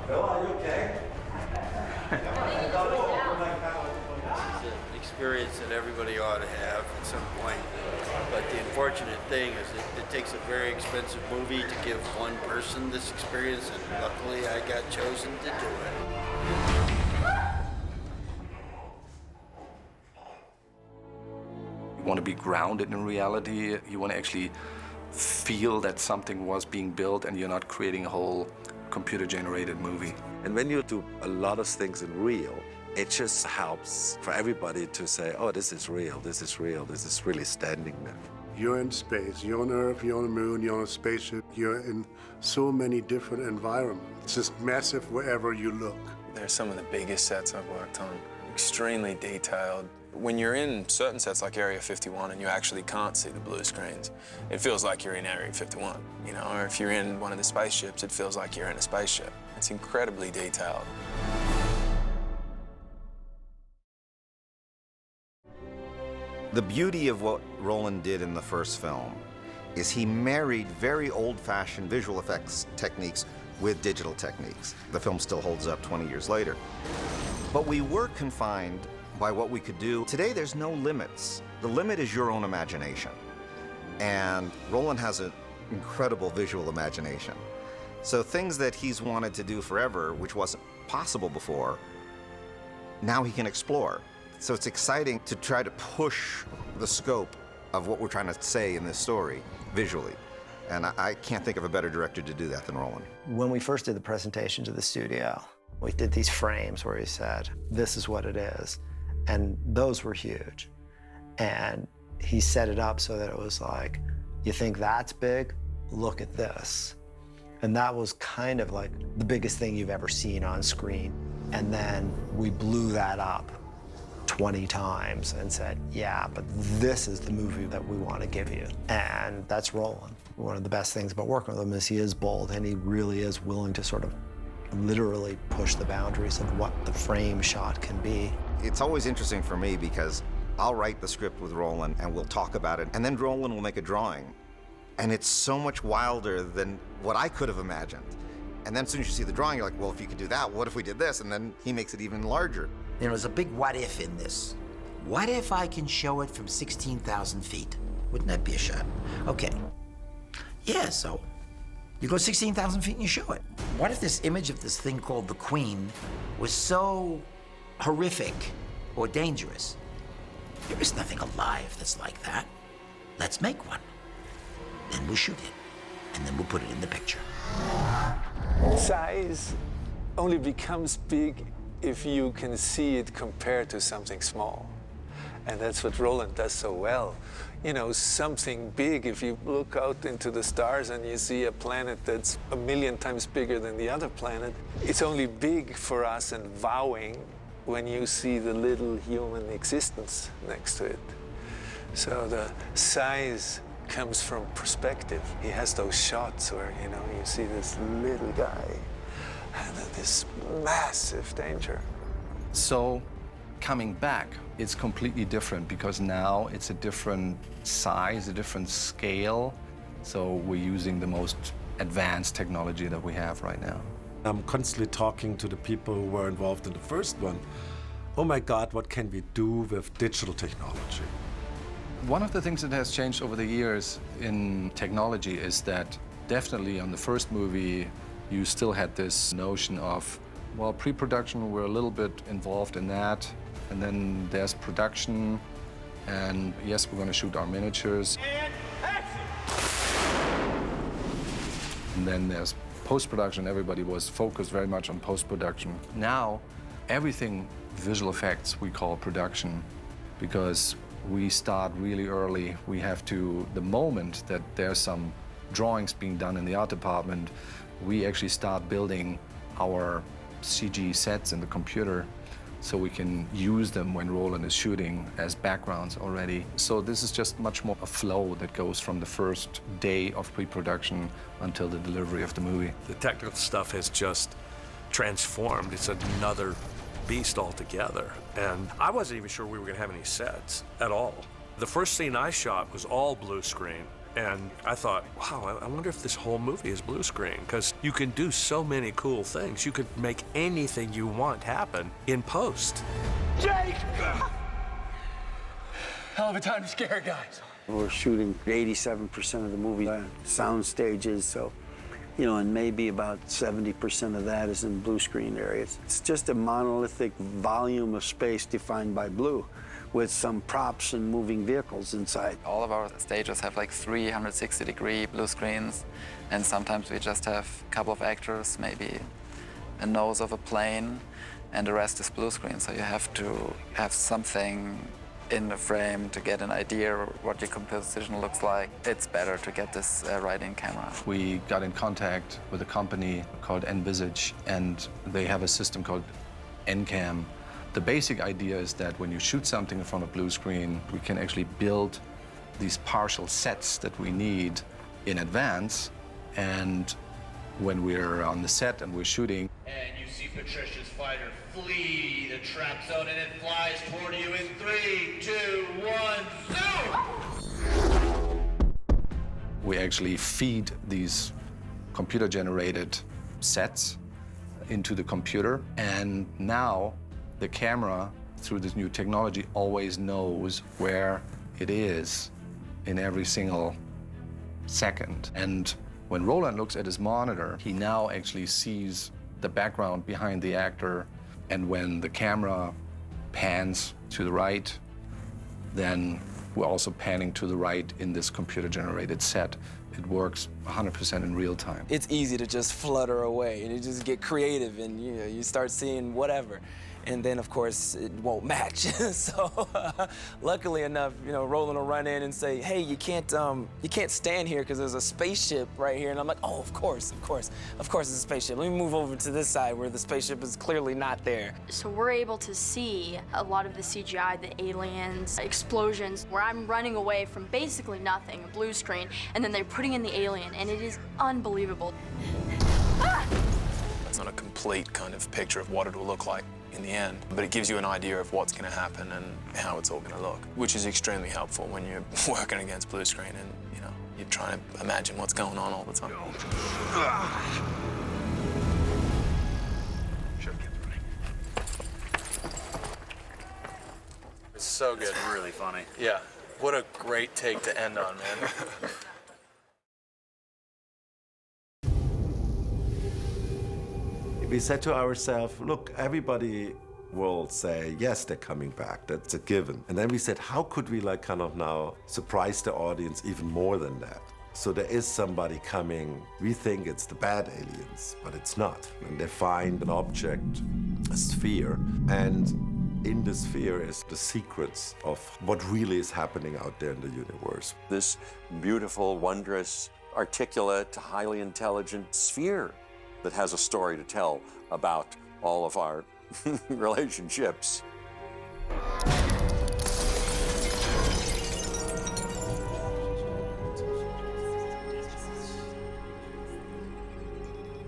Bill, are you okay? It's an experience that everybody ought to have at some point. But the unfortunate thing is it takes a very expensive movie to give one person this experience, and luckily I got chosen to do it. You want to be grounded in reality. You want to actually feel that something was being built and you're not creating a whole computer-generated movie. And when you do a lot of things in real, it just helps for everybody to say, oh, this is real, this is real, this is really standing there. You're in space, you're on Earth, you're on the moon, you're on a spaceship, you're in so many different environments. It's just massive wherever you look. They're some of the biggest sets I've worked on. Extremely detailed. When you're in certain sets like Area 51 and you actually can't see the blue screens, it feels like you're in Area 51, you know? Or if you're in one of the spaceships, it feels like you're in a spaceship. It's incredibly detailed. The beauty of what Roland did in the first film is he married very old-fashioned visual effects techniques with digital techniques. The film still holds up 20 years later. But we were confined by what we could do. Today, there's no limits. The limit is your own imagination. And Roland has an incredible visual imagination. So things that he's wanted to do forever, which wasn't possible before, now he can explore. So it's exciting to try to push the scope of what we're trying to say in this story visually. And I can't think of a better director to do that than Roland. When we first did the presentation to the studio, we did these frames where he said, this is what it is. And those were huge. And he set it up so that it was like, you think that's big? Look at this. And that was kind of like the biggest thing you've ever seen on screen. And then we blew that up 20 times and said, yeah, but this is the movie that we want to give you. And that's Roland. One of the best things about working with him is he is bold and he really is willing to sort of literally push the boundaries of what the frame shot can be. It's always interesting for me because I'll write the script with Roland and we'll talk about it, and then Roland will make a drawing. And it's so much wilder than what I could have imagined. And then as soon as you see the drawing, you're like, well, if you could do that, what if we did this? And then he makes it even larger. There's a big what if in this. What if I can show it from 16,000 feet? Wouldn't that be a shot? Okay. Yeah, so you go 16,000 feet and you show it. What if this image of this thing called the Queen was so horrific or dangerous? There is nothing alive that's like that. Let's make one. Then we'll shoot it, and then we'll put it in the picture. Size only becomes big if you can see it compared to something small. And that's what Roland does so well. You know, something big, if you look out into the stars and you see a planet that's 1,000,000 times bigger than the other planet, it's only big for us and wowing when you see the little human existence next to it. So the size comes from perspective. He has those shots where, you know, you see this little guy and then this massive danger. So coming back, it's completely different because now it's a different size, a different scale. So we're using the most advanced technology that we have right now. I'm constantly talking to the people who were involved in the first one. Oh my God, what can we do with digital technology? One of the things that has changed over the years in technology is that definitely on the first movie, you still had this notion of, well, pre-production, we're a little bit involved in that. And then there's production. And yes, we're going to shoot our miniatures. And then there's post-production. Everybody was focused very much on post-production. Now, everything visual effects we call production because we start really early. We have to, the moment that there's some drawings being done in the art department, we actually start building our CG sets in the computer so we can use them when Roland is shooting as backgrounds already. So this is just much more a flow that goes from the first day of pre-production until the delivery of the movie. The technical stuff has just transformed. It's another beast altogether. And I wasn't even sure we were gonna have any sets at all. The first scene I shot was all blue screen. And I thought, wow, I wonder if this whole movie is blue screen, because you can do so many cool things. You could make anything you want happen in post. Jake! Hell of a time to scare guys. We're shooting 87% of the movie on sound stages, so you know, and maybe about 70% of that is in blue screen areas. It's just a monolithic volume of space defined by blue, with some props and moving vehicles inside. All of our stages have like 360-degree blue screens, and sometimes we just have a couple of actors, maybe a nose of a plane, and the rest is blue screen. So you have to have something in the frame to get an idea what your composition looks like. It's better to get this right in camera. We got in contact with a company called Envisage, and they have a system called NCAM. The basic idea is that when you shoot something in front of a blue screen, we can actually build these partial sets that we need in advance. And when we're on the set and we're shooting, and you see Patricia's fighter flee the trap zone, and it flies toward you in 3, 2, 1, zoom! we actually feed these computer-generated sets into the computer. And now the camera, through this new technology, always knows where it is in every single second. And when Roland looks at his monitor, he now actually sees the background behind the actor. And when the camera pans to the right, then we're also panning to the right in this computer-generated set. It works 100% in real time. It's easy to just flutter away and you just get creative and you start seeing whatever. And then, of course, it won't match. So, luckily enough, Roland will run in and say, "Hey, you can't stand here because there's a spaceship right here." And I'm like, "Oh, of course, it's a spaceship. Let me move over to this side where the spaceship is clearly not there." So we're able to see a lot of the CGI, the aliens, explosions, where I'm running away from basically nothing, a blue screen, and then they're putting in the alien, and it is unbelievable. It's not a complete kind of picture of what it will look like in the end, but it gives you an idea of what's going to happen and how it's all going to look, which is extremely helpful when you're working against blue screen and you're trying to imagine what's going on all the time. It's so good. It's really funny. Yeah. What a great take to end on, man. We said to ourselves, look, everybody will say, yes, they're coming back. That's a given. And then we said, how could we now surprise the audience even more than that? So there is somebody coming. We think it's the bad aliens, but it's not. And they find an object, a sphere, and in the sphere is the secrets of what really is happening out there in the universe. This beautiful, wondrous, articulate, highly intelligent sphere that has a story to tell about all of our relationships.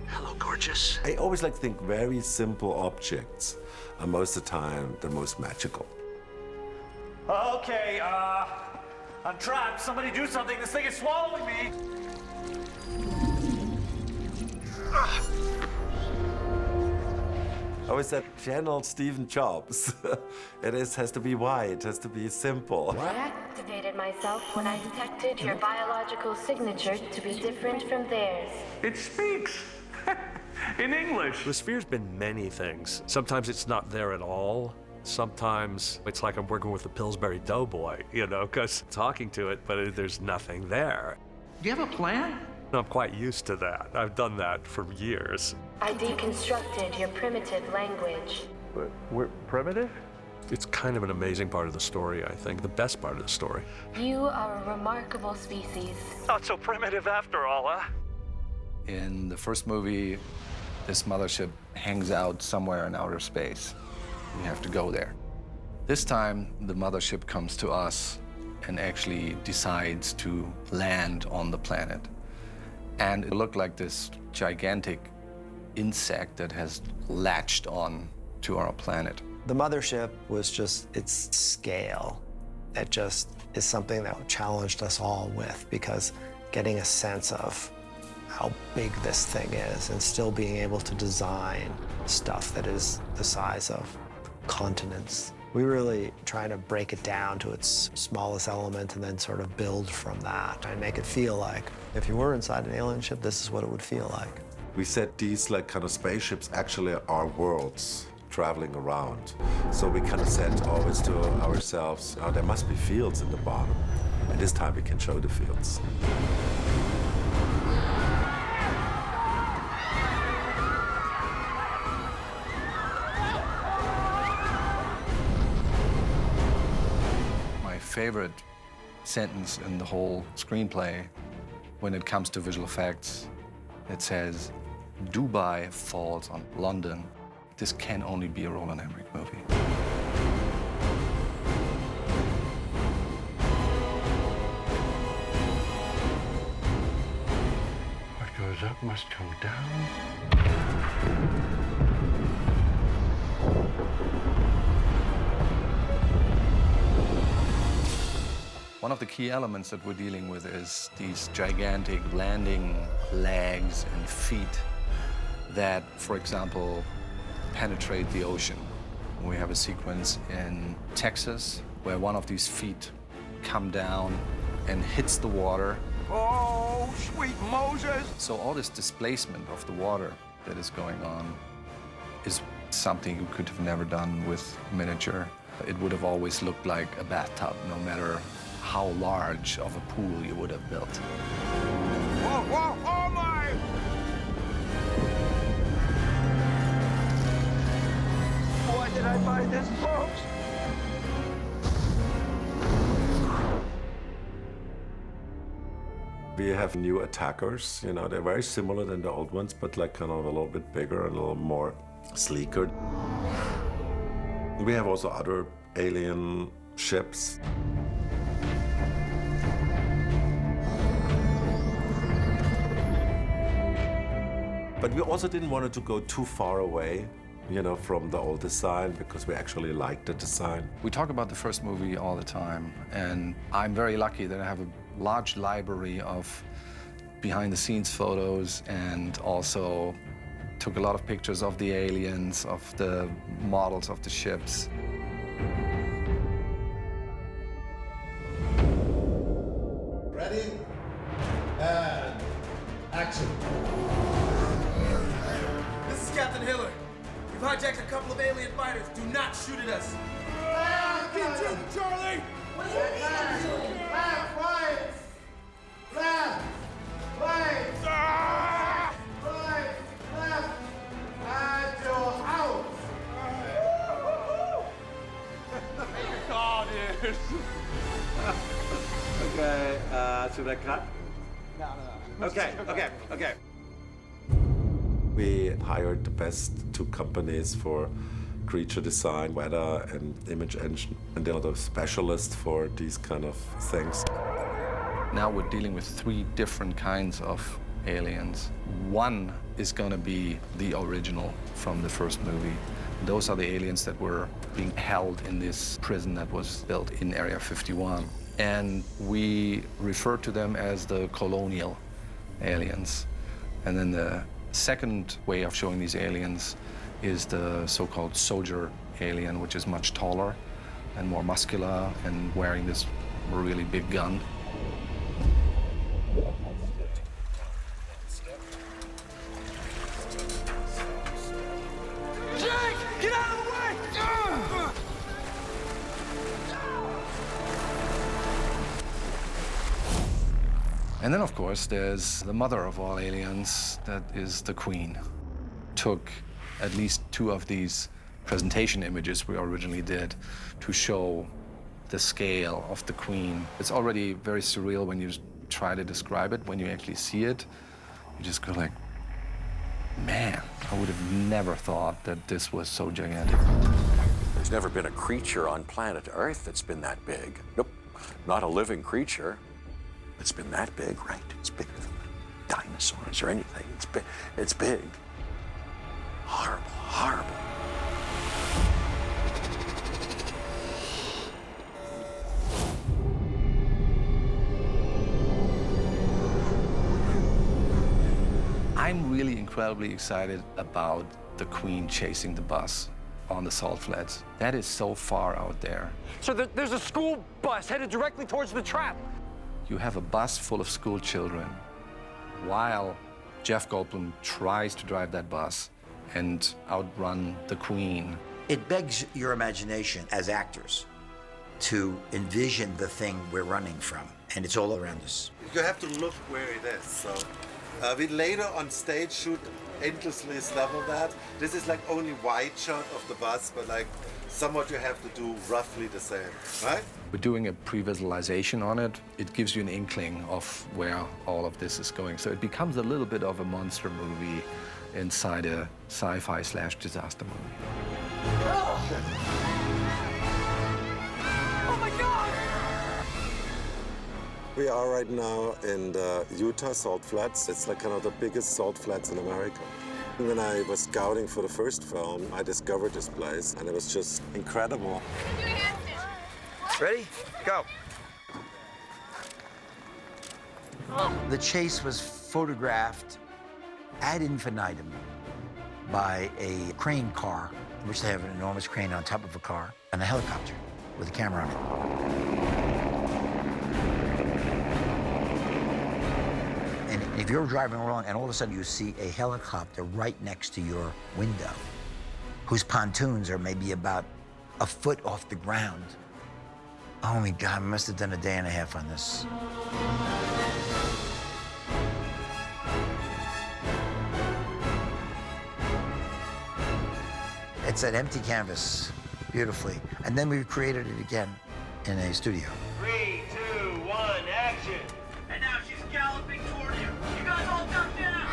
Hello, gorgeous. I always think very simple objects are most of the time the most magical. Okay, I'm trapped. Somebody do something. This thing is swallowing me. I always said, channel Steve Jobs. It has to be white, has to be simple. I activated myself when I detected your biological signature to be different from theirs. It speaks in English. The sphere's been many things. Sometimes it's not there at all. Sometimes it's like I'm working with the Pillsbury Doughboy, because talking to it, but there's nothing there. Do you have a plan? I'm quite used to that. I've done that for years. I deconstructed your primitive language. But we're primitive? It's kind of an amazing part of the story, I think. The best part of the story. You are a remarkable species. Not so primitive after all, huh? In the first movie, this mothership hangs out somewhere in outer space. We have to go there. This time, the mothership comes to us and actually decides to land on the planet. And it looked like this gigantic insect that has latched on to our planet. The mothership was just its scale. That just is something that challenged us all with, because getting a sense of how big this thing is and still being able to design stuff that is the size of continents. We really try to break it down to its smallest element and then sort of build from that and make it feel like If you were inside an alien ship, this is what it would feel like. We said these like kind of spaceships actually are worlds traveling around. So we kind of said always to ourselves, oh, there must be fields in the bottom. And this time we can show the fields. My favorite sentence in the whole screenplay, when it comes to visual effects, it says, Dubai falls on London. This can only be a Roland Emmerich movie. What goes up must come down. One of the key elements that we're dealing with is these gigantic landing legs and feet that, for example, penetrate the ocean. We have a sequence in Texas where one of these feet come down and hits the water. Oh, sweet Moses! So all this displacement of the water that is going on is something you could have never done with miniature. It would have always looked like a bathtub, no matter how large of a pool you would have built. Whoa, whoa, oh my! Why did I buy this, folks? We have new attackers, you know, they're very similar than the old ones, but like kind of a little bit bigger and a little more sleeker. We have also other alien ships. But we also didn't want it to go too far away, you know, from the old design, because we actually liked the design. We talk about the first movie all the time, and I'm very lucky that I have a large library of behind-the-scenes photos, and also took a lot of pictures of the aliens, of the models of the ships. Ready? And action. This is Captain Hiller. We've hijacked a couple of alien fighters. Do not shoot at us. Get to them, Charlie! Left, right! Left! Right! Right! Left! And you're out! God, yes. Okay, should I cut? No. Okay. We hired the best two companies for creature design, weather and image engine, and they're the specialists for these kind of things. Now we're dealing with 3 different kinds of aliens. One is gonna be the original from the first movie. Those are the aliens that were being held in this prison that was built in Area 51. And we refer to them as the colonial aliens. And then the second way of showing these aliens is the so-called soldier alien, which is much taller and more muscular and wearing this really big gun. Jake, get out of the way! And then, of course, there's the mother of all aliens, that is the Queen. Took at least 2 of these presentation images we originally did to show the scale of the Queen. It's already very surreal when you try to describe it. When you actually see it, you just go like, man, I would have never thought that this was so gigantic. There's never been a creature on planet Earth that's been that big. Nope, not a living creature that's been that big, right? It's bigger than dinosaurs or anything. It's big. It's big. Horrible, horrible. I'm really incredibly excited about the Queen chasing the bus on the salt flats. That is so far out there. So there's a school bus headed directly towards the trap. You have a bus full of school children while Jeff Goldblum tries to drive that bus and outrun the Queen. It begs your imagination as actors to envision the thing we're running from, and it's all around us. You have to look where it is. So we later on stage shoot endlessly stuff of that. This is like only wide shot of the bus, but like somewhat you have to do roughly the same, right? We're doing a pre-visualization on it. It gives you an inkling of where all of this is going. So it becomes a little bit of a monster movie inside a sci-fi / disaster movie. Oh my God! We are right now in the Utah Salt Flats. It's like kind of the biggest salt flats in America. When I was scouting for the first film, I discovered this place, and it was just incredible. Ready? Go. The chase was photographed ad infinitum by a crane car, in which they have an enormous crane on top of a car, and a helicopter with a camera on it. And if you're driving along and all of a sudden you see a helicopter right next to your window, whose pontoons are maybe about a foot off the ground, oh my God, I must have done a day and a half on this. It's an empty canvas, beautifully. And then we recreated it again in a studio. 3, 2, 1, action! And now she's galloping toward you. You guys all duck down!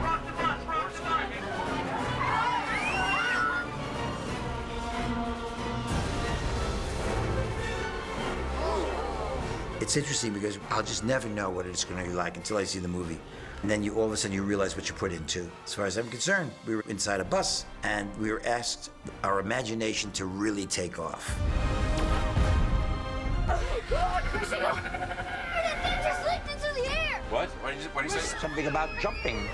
Rock the bus, rock the bus! It's interesting because I'll just never know what it's going to be like until I see the movie. And then all of a sudden you realize what you put into. As far as I'm concerned, we were inside a bus and we were asked our imagination to really take off. Oh God! That thing just leaped into the air! What? What did you say? Something about jumping.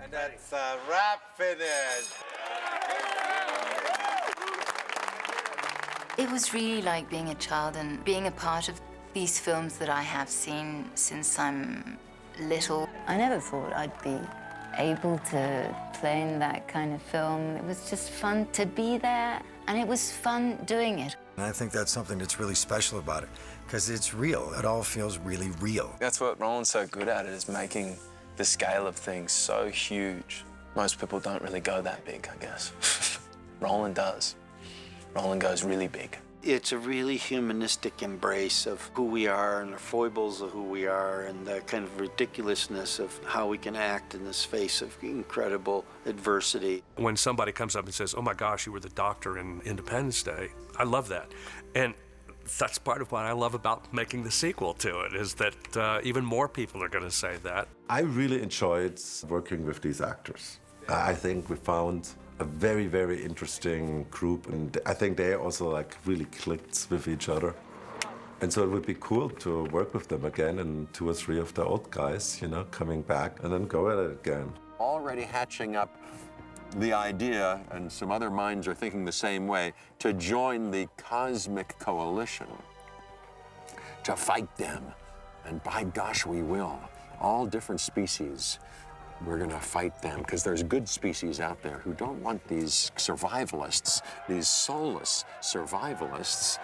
And that's a wrap finish. It was really like being a child and being a part of these films that I have seen since I'm little. I never thought I'd be able to play in that kind of film. It was just fun to be there, and it was fun doing it. And I think that's something that's really special about it, because it's real. It all feels really real. That's what Roland's so good at, is making the scale of things so huge. Most people don't really go that big, I guess. Roland does. Roland goes really big. It's a really humanistic embrace of who we are and the foibles of who we are and the kind of ridiculousness of how we can act in this face of incredible adversity. When somebody comes up and says, oh my gosh, you were the doctor in Independence Day, I love that. And that's part of what I love about making the sequel to it, is that even more people are going to say that. I really enjoyed working with these actors. I think we found a very, very interesting group, and I think they also like really clicked with each other. And so it would be cool to work with them again, and 2 or 3 of the old guys, you know, coming back and then go at it again. Already hatching up the idea, and some other minds are thinking the same way, to join the Cosmic Coalition, to fight them. And by gosh, we will. All different species. We're gonna fight them, because there's good species out there who don't want these survivalists, these soulless survivalists,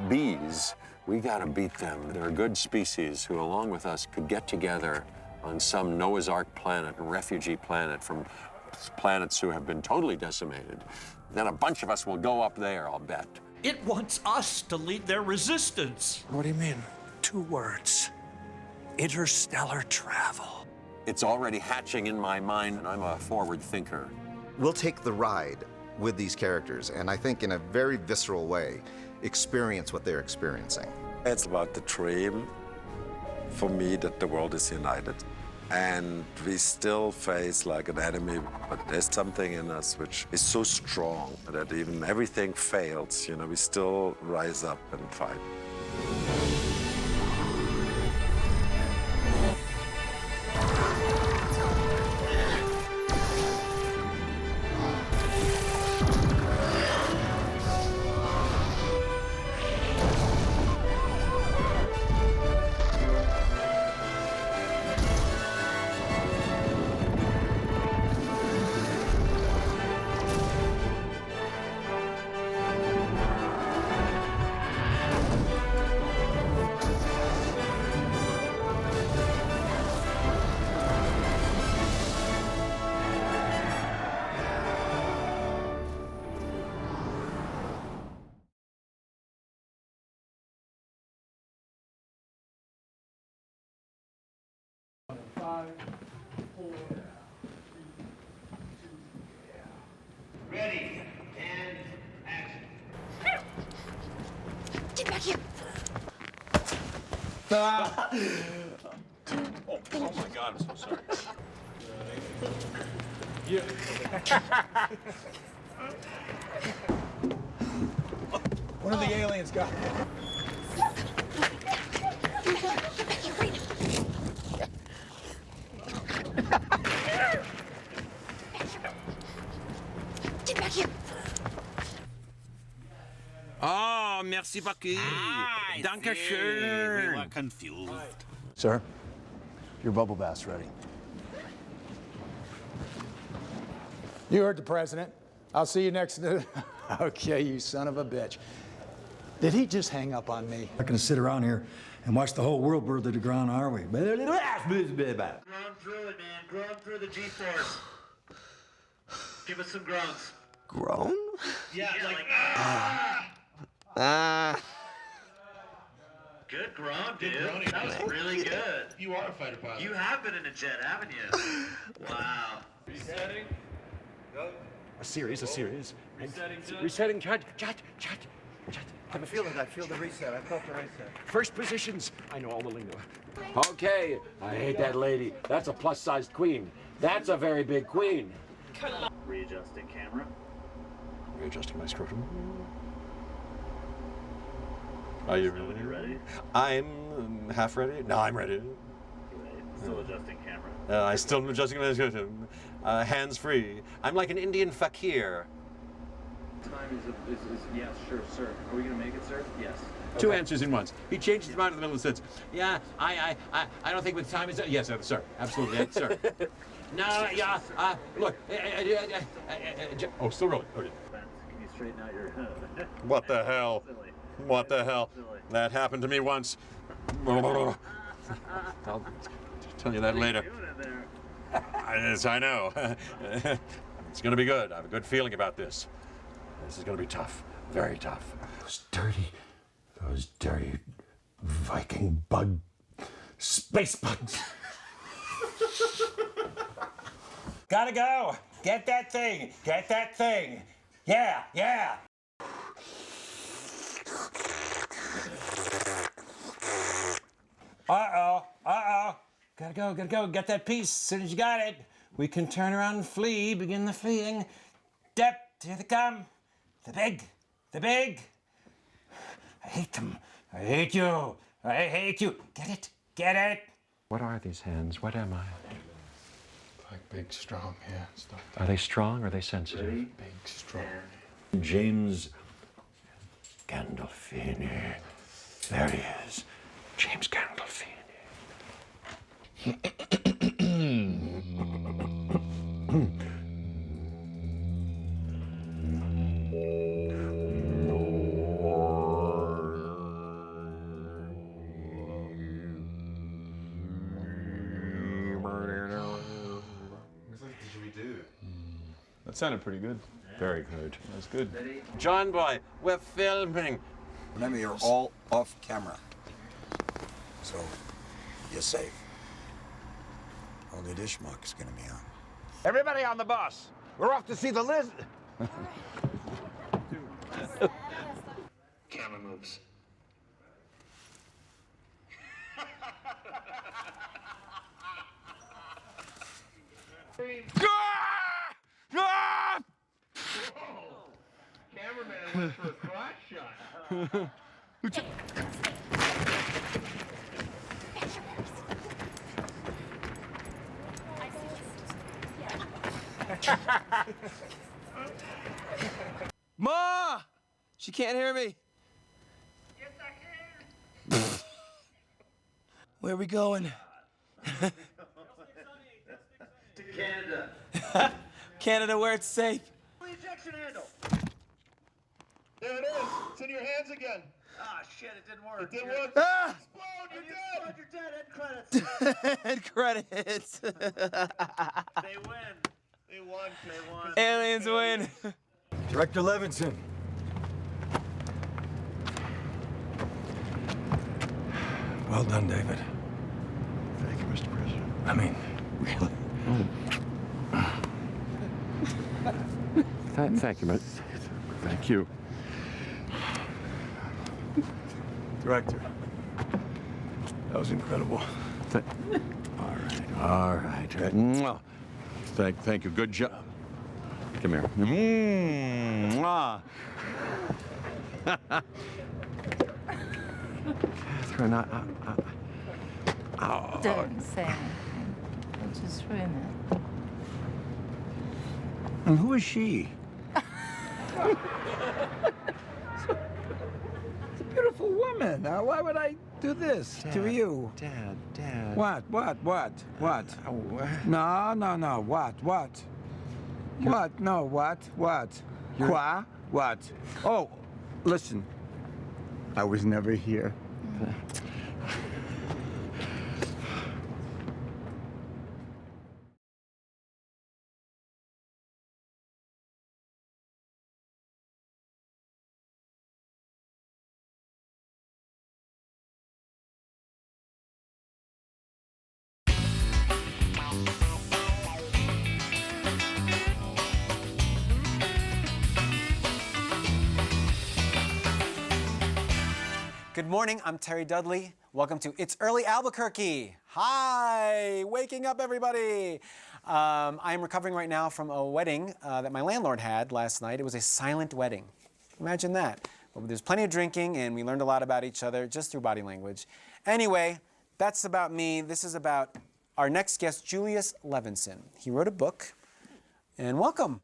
bees. We gotta beat them. There are good species who, along with us, could get together on some Noah's Ark planet, a refugee planet from planets who have been totally decimated. Then a bunch of us will go up there, I'll bet. It wants us to lead their resistance. What do you mean? 2 words. Interstellar travel. It's already hatching in my mind, and I'm a forward thinker. We'll take the ride with these characters, and I think in a very visceral way, experience what they're experiencing. It's about the dream, for me, that the world is united. And we still face like an enemy, but there's something in us which is so strong that even everything fails, you know, we still rise up and fight. Ready, and action. Get back here! Oh my God, I'm so sorry. One of the aliens got it. Get back here! Oh, merci beaucoup. Dankeschön. We were confused. Sir, your bubble bath's ready. You heard the president. I'll see you next. Okay, you son of a bitch. Did he just hang up on me? Not gonna sit around here and watch the whole world burn to the ground, are we? Grown through it, man. Grown through the G-force. Give us some groans. Grown? Yeah, like Good groan, dude. That was really good. You are a fighter pilot. You have been in a jet, haven't you? Wow. Resetting. Go. A series. Resetting, Judge. Resetting, Judge. I feel it. I feel the reset. I felt the reset. First positions. I know all the lingo. Okay, I hate that lady. That's a plus-sized queen. That's a very big queen. Readjusting camera. Readjusting my scrotum. Are you really ready? I'm half ready. No, I'm ready. Still adjusting camera. I still adjusting my scrotum. Hands free. I'm like an Indian fakir. Time is yes, sure, sir. Are we gonna make it, sir? Yes. Two answers in once. He changed his mind in the middle of the sentence. Yeah, I don't think with time is. Yes, sir. Absolutely, sir. No, yeah. Look. Oh, still rolling. Okay. Can you straighten out your? What the hell? Silly. What the hell? Silly. That happened to me once. I'll tell you that later. Yes, I know. It's gonna be good. I have a good feeling about this. This is gonna be tough. Very tough. Those dirty Viking bug space bugs. Gotta go. Get that thing. Get that thing. Yeah. Uh-oh. Gotta go. Get that piece. As soon as you got it, we can turn around and flee. Begin the fleeing. Dep, here they come. The big. I hate them. I hate you. Get it. What are these hands? What am I? Like big, strong, yeah, stuff. Are they strong or are they sensitive? Big, strong. James Gandolfini. There he is. James Gandolfini. That sounded pretty good. Very good. That's good. John Boy, we're filming. Remember, you're all off camera. So, you're safe. Only this schmuck's gonna be on. Everybody on the bus. We're off to see the lizard. Camera moves. Cameraman went for a crotch shot. Ma! She can't hear me. Yes, I can. Where are we going? To Canada. Canada, where it's safe. Ejection handle. There it is. It's in your hands again. Ah, shit, it didn't work. It didn't work. Ah! Explode, you're dead. End credits. End credits. They win. They won. Aliens win. Director Levinson. Well done, David. Thank you, Mr. President. I mean, really. Thank you, man. Thank you. Director, that was incredible. All right. Mwah. Thank you. Good job. Come here. Mwah. Catherine, Don't say anything. I'll just ruin it. And who is she? It's a beautiful woman. Why would I do this to you? Dad. What? No. What? What? No, what? Qua? What? Oh, listen. I was never here. Good morning, I'm Terry Dudley. Welcome to It's Early Albuquerque. Hi, waking up everybody. I am recovering right now from a wedding that my landlord had last night. It was a silent wedding. Imagine that. But there's plenty of drinking and we learned a lot about each other just through body language. Anyway, that's about me. This is about our next guest, Julius Levinson. He wrote a book, and welcome.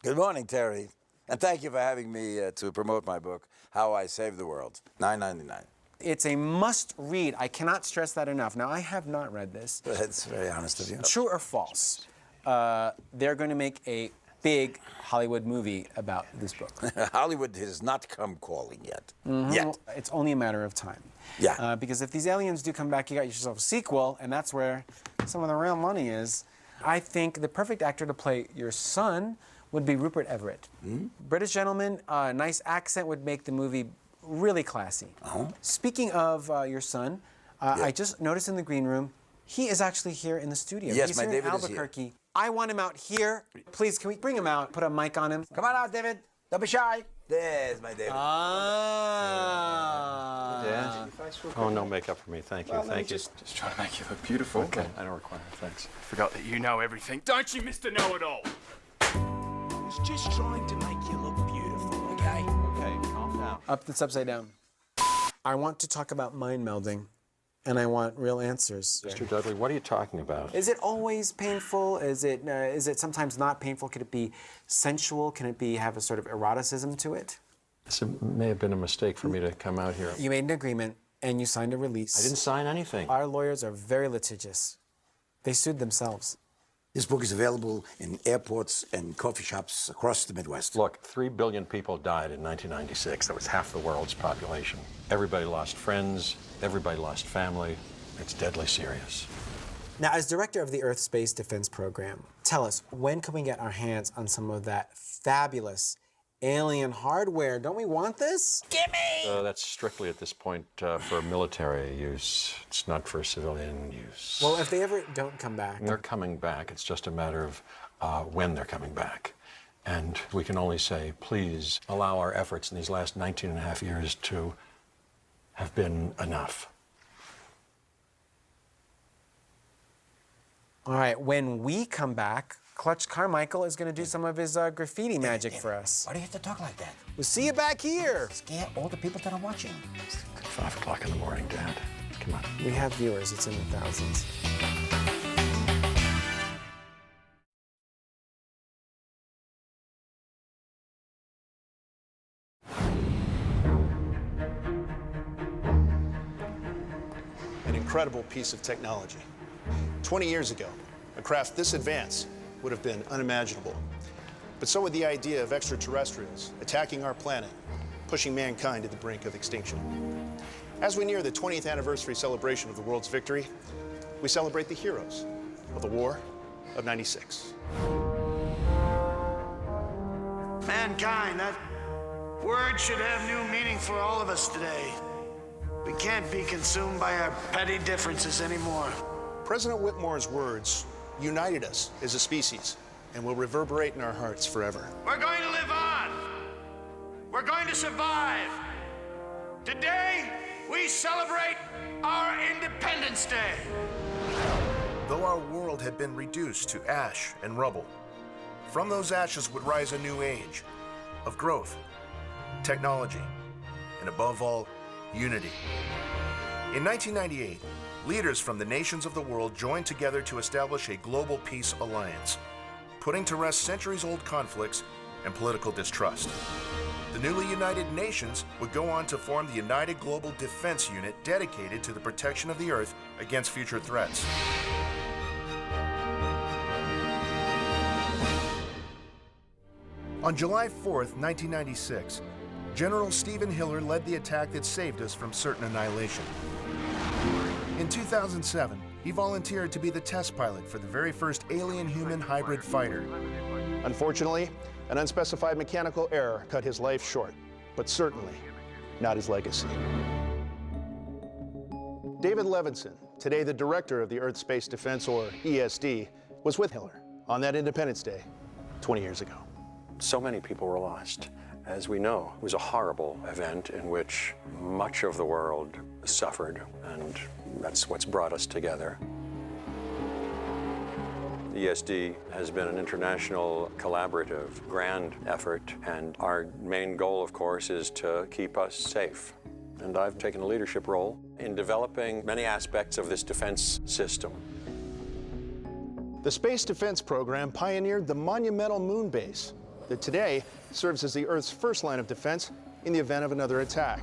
Good morning, Terry. And thank you for having me to promote my book, How I Saved the World, $9.99. It's a must-read. I cannot stress that enough. Now, I have not read this. That's very honest of you. True or false? They're going to make a big Hollywood movie about this book. Hollywood has not come calling yet. Mm-hmm. Yet. It's only a matter of time. Yeah. Because if these aliens do come back, you got yourself a sequel, and that's where some of the real money is. I think the perfect actor to play your son would be Rupert Everett. Hmm? British gentleman, nice accent would make the movie really classy. Uh-huh. Speaking of your son, I just noticed in the green room, he is actually here in the studio. Yes, He's my here David in is here. Albuquerque. I want him out here. Please, can we bring him out? Put a mic on him. Come on out, David. Don't be shy. There's my David. Dad? Oh, no maketop for me. Thank you. Well, Thank you. Just trying to make you look beautiful. Okay, I don't require it. Thanks. Forgot that you know everything. Don't you, Mr. Know-It-All? I was just trying to make you look beautiful, okay? Okay, calm down. It's upside down. I want to talk about mind melding, and I want real answers. Mr. Dudley, what are you talking about? Is it always painful? Is it sometimes not painful? Could it be sensual? Can it have a sort of eroticism to it? This may have been a mistake for me to come out here. You made an agreement, and you signed a release. I didn't sign anything. Our lawyers are very litigious. They sued themselves. This book is available in airports and coffee shops across the Midwest. Look, 3 billion people died in 1996. That was half the world's population. Everybody lost friends. Everybody lost family. It's deadly serious. Now, as director of the Earth Space Defense Program, tell us, when can we get our hands on some of that fabulous alien hardware? Don't we want this? Gimme! That's strictly at this point for military use. It's not for civilian use. Well, if they ever don't come back. They're coming back. It's just a matter of when they're coming back. And we can only say, please allow our efforts in these last 19 and a half years to have been enough. All right, when we come back, Clutch Carmichael is going to do some of his graffiti magic for us. Why do you have to talk like that? We'll see you back here. Scare all the people that are watching. It's 5 o'clock in the morning, Dad. Come on. We have viewers. It's in the thousands. An incredible piece of technology. 20 years ago, a craft this advanced would have been unimaginable. But so would the idea of extraterrestrials attacking our planet, pushing mankind to the brink of extinction. As we near the 20th anniversary celebration of the world's victory, we celebrate the heroes of the War of '96. Mankind, that word should have new meaning for all of us today. We can't be consumed by our petty differences anymore. President Whitmore's words united us as a species and will reverberate in our hearts forever. We're going to live on. We're going to survive. Today, we celebrate our Independence Day. Though our world had been reduced to ash and rubble, from those ashes would rise a new age of growth, technology, and above all, unity. In 1998, leaders from the nations of the world joined together to establish a global peace alliance, putting to rest centuries-old conflicts and political distrust. The newly united nations would go on to form the United Global Defense Unit dedicated to the protection of the Earth against future threats. On July 4th, 1996, General Stephen Hiller led the attack that saved us from certain annihilation. In 2007, he volunteered to be the test pilot for the very first alien-human hybrid fighter. Unfortunately, an unspecified mechanical error cut his life short, but certainly not his legacy. David Levinson, today the director of the Earth Space Defense, or ESD, was with Hiller on that Independence Day 20 years ago. So many people were lost. As we know, it was a horrible event in which much of the world suffered, and that's what's brought us together. ESD has been an international, collaborative, grand effort, and our main goal, of course, is to keep us safe. And I've taken a leadership role in developing many aspects of this defense system. The Space Defense Program pioneered the monumental moon base that today serves as the Earth's first line of defense in the event of another attack.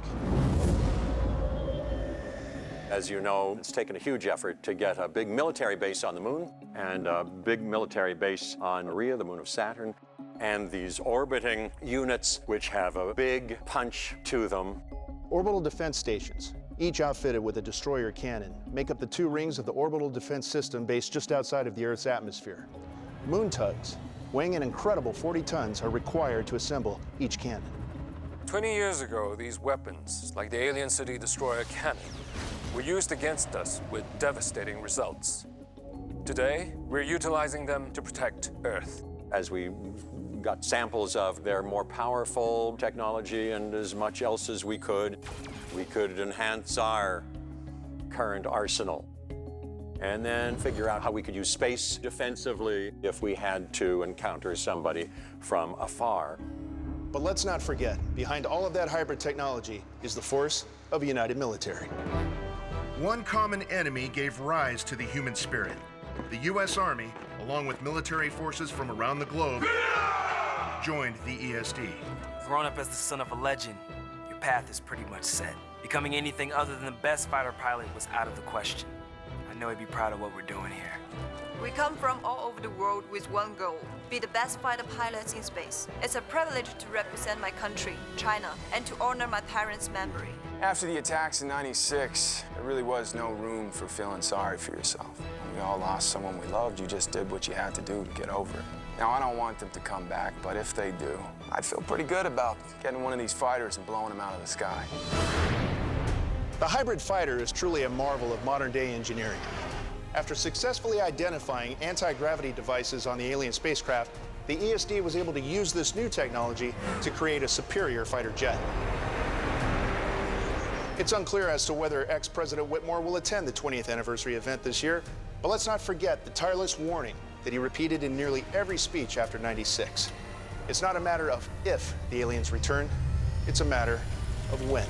As you know, it's taken a huge effort to get a big military base on the moon and a big military base on Rhea, the moon of Saturn, and these orbiting units which have a big punch to them. Orbital defense stations, each outfitted with a destroyer cannon, make up the two rings of the orbital defense system based just outside of the Earth's atmosphere. Moon tugs, weighing an incredible 40 tons, are required to assemble each cannon. 20 years ago, these weapons, like the Alien City Destroyer cannon, were used against us with devastating results. Today, we're utilizing them to protect Earth. As we got samples of their more powerful technology and as much else as we could enhance our current arsenal. And then figure out how we could use space defensively if we had to encounter somebody from afar. But let's not forget, behind all of that hybrid technology is the force of a united military. One common enemy gave rise to the human spirit. The U.S. Army, along with military forces from around the globe, joined the ESD. Growing up as the son of a legend, your path is pretty much set. Becoming anything other than the best fighter pilot was out of the question. I know he'd be proud of what we're doing here. We come from all over the world with one goal: be the best fighter pilots in space. It's a privilege to represent my country, China, and to honor my parents' memory. After the attacks in '96, there really was no room for feeling sorry for yourself. We all lost someone we loved. You just did what you had to do to get over it. Now, I don't want them to come back, but if they do, I'd feel pretty good about getting one of these fighters and blowing them out of the sky. The hybrid fighter is truly a marvel of modern-day engineering. After successfully identifying anti-gravity devices on the alien spacecraft, the ESD was able to use this new technology to create a superior fighter jet. It's unclear as to whether ex-President Whitmore will attend the 20th anniversary event this year, but let's not forget the tireless warning that he repeated in nearly every speech after '96. It's not a matter of if the aliens return, it's a matter of when.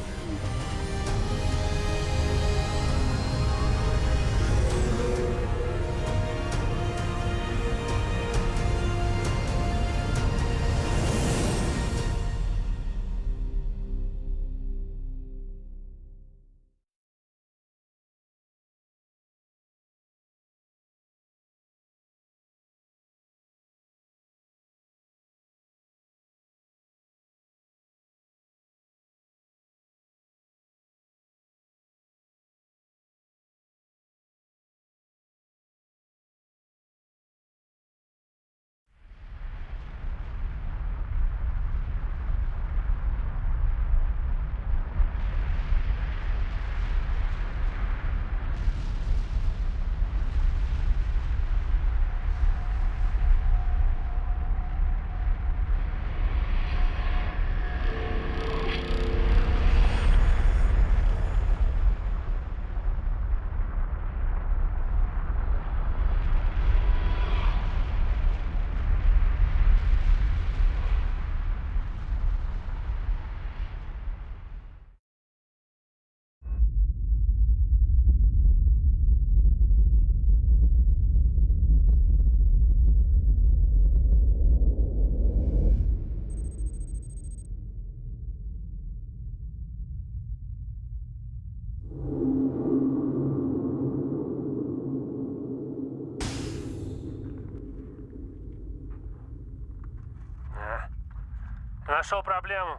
Нашел проблему.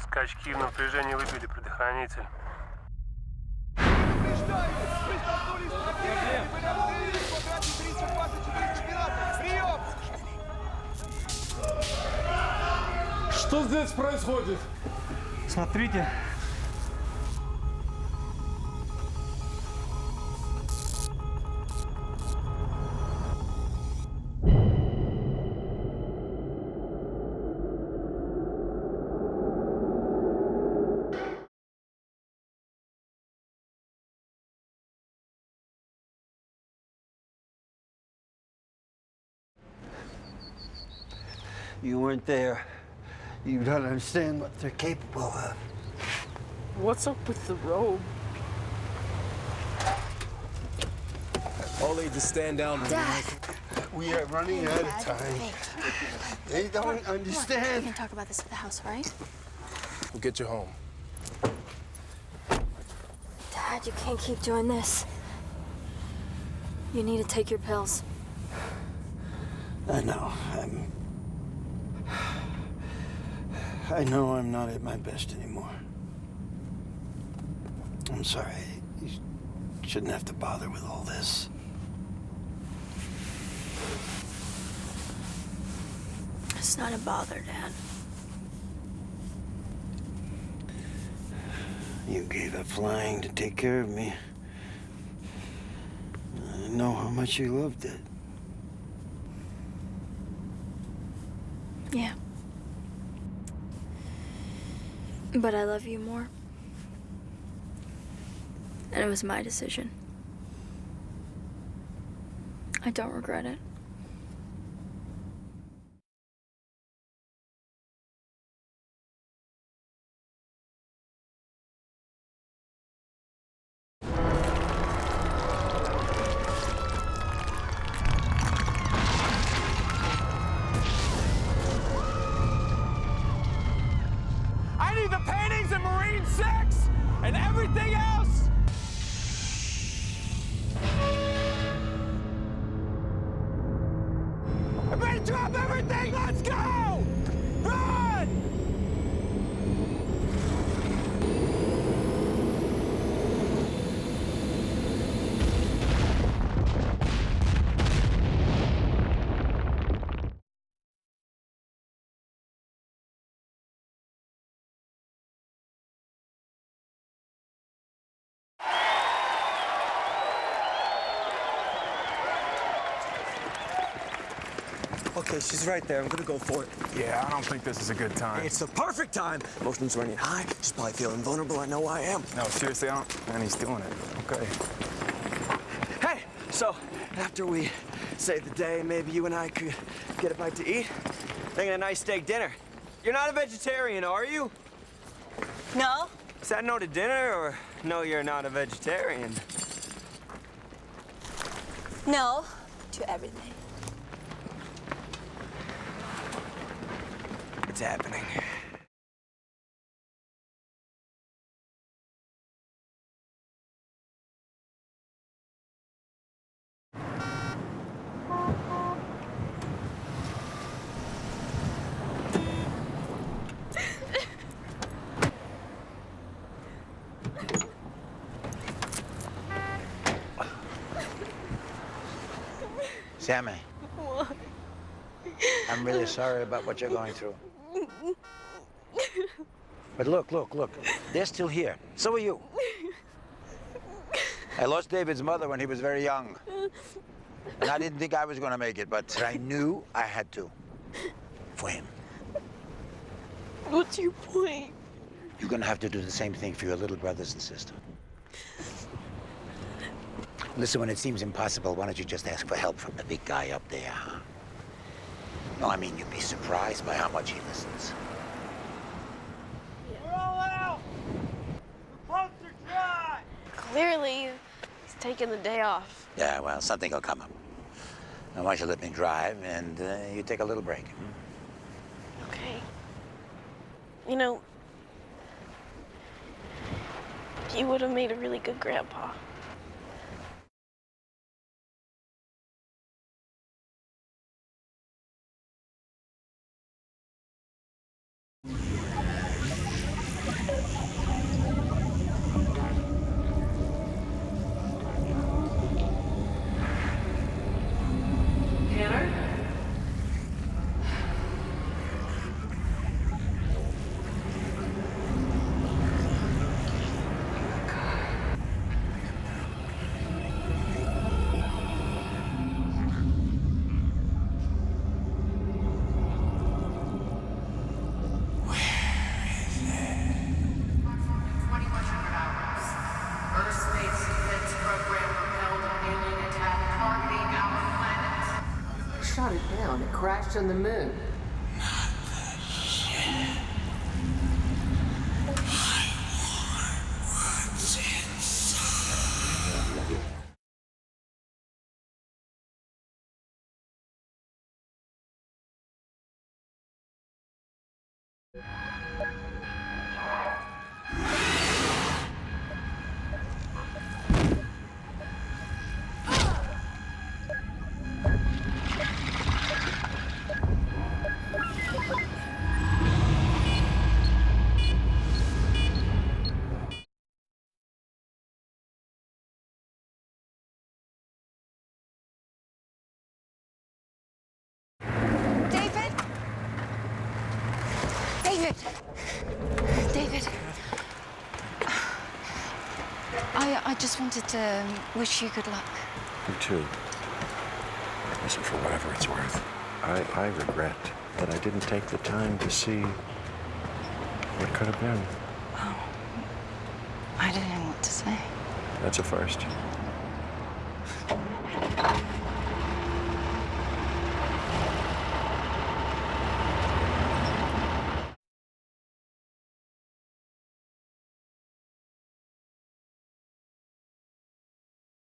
Скачки в напряжении выбили предохранитель. Что здесь происходит? Смотрите. You weren't there. You don't understand what they're capable of. What's up with the robe? Ollie, just stand down. Dad. We are running out of time. They don't understand. We can talk about this at the house, right? We'll get you home. Dad, you can't keep doing this. You need to take your pills. I know. I know I'm not at my best anymore. I'm sorry. You shouldn't have to bother with all this. It's not a bother, Dad. You gave up flying to take care of me. I know how much you loved it. Yeah. But I love you more. And it was my decision. I don't regret it. I need the paintings and Marine 6 and everything else! I'm ready to drop everything! Let's go! Run! Okay, she's right there. I'm gonna go for it. Yeah, I don't think this is a good time. It's the perfect time. Emotions running high. She's probably feeling vulnerable. I know I am. No, seriously, I don't. And he's doing it. Okay. Hey, so after we save the day, maybe you and I could get a bite to eat. Thinking a nice steak dinner. You're not a vegetarian, are you? No. Is that no to dinner, or no, you're not a vegetarian? No to everything. It's happening. Sammy, What? I'm really sorry about what you're going through. But look, they're still here. So are you. I lost David's mother when he was very young. And I didn't think I was going to make it, but I knew I had to. For him. What's your point? You're going to have to do the same thing for your little brothers and sister. Listen, when it seems impossible, why don't you just ask for help from the big guy up there, huh? No, I mean, you'd be surprised by how much he listens. We're all out! The boats are dry! Clearly, he's taking the day off. Yeah, well, something will come up. Now, why don't you let me drive and you take a little break? Okay. You know, you would have made a really good grandpa. Shot it down. It crashed on the moon. David, I just wanted to wish you good luck. You too. Listen, for whatever it's worth, I regret that I didn't take the time to see what could have been. Oh, I don't know what to say. That's a first.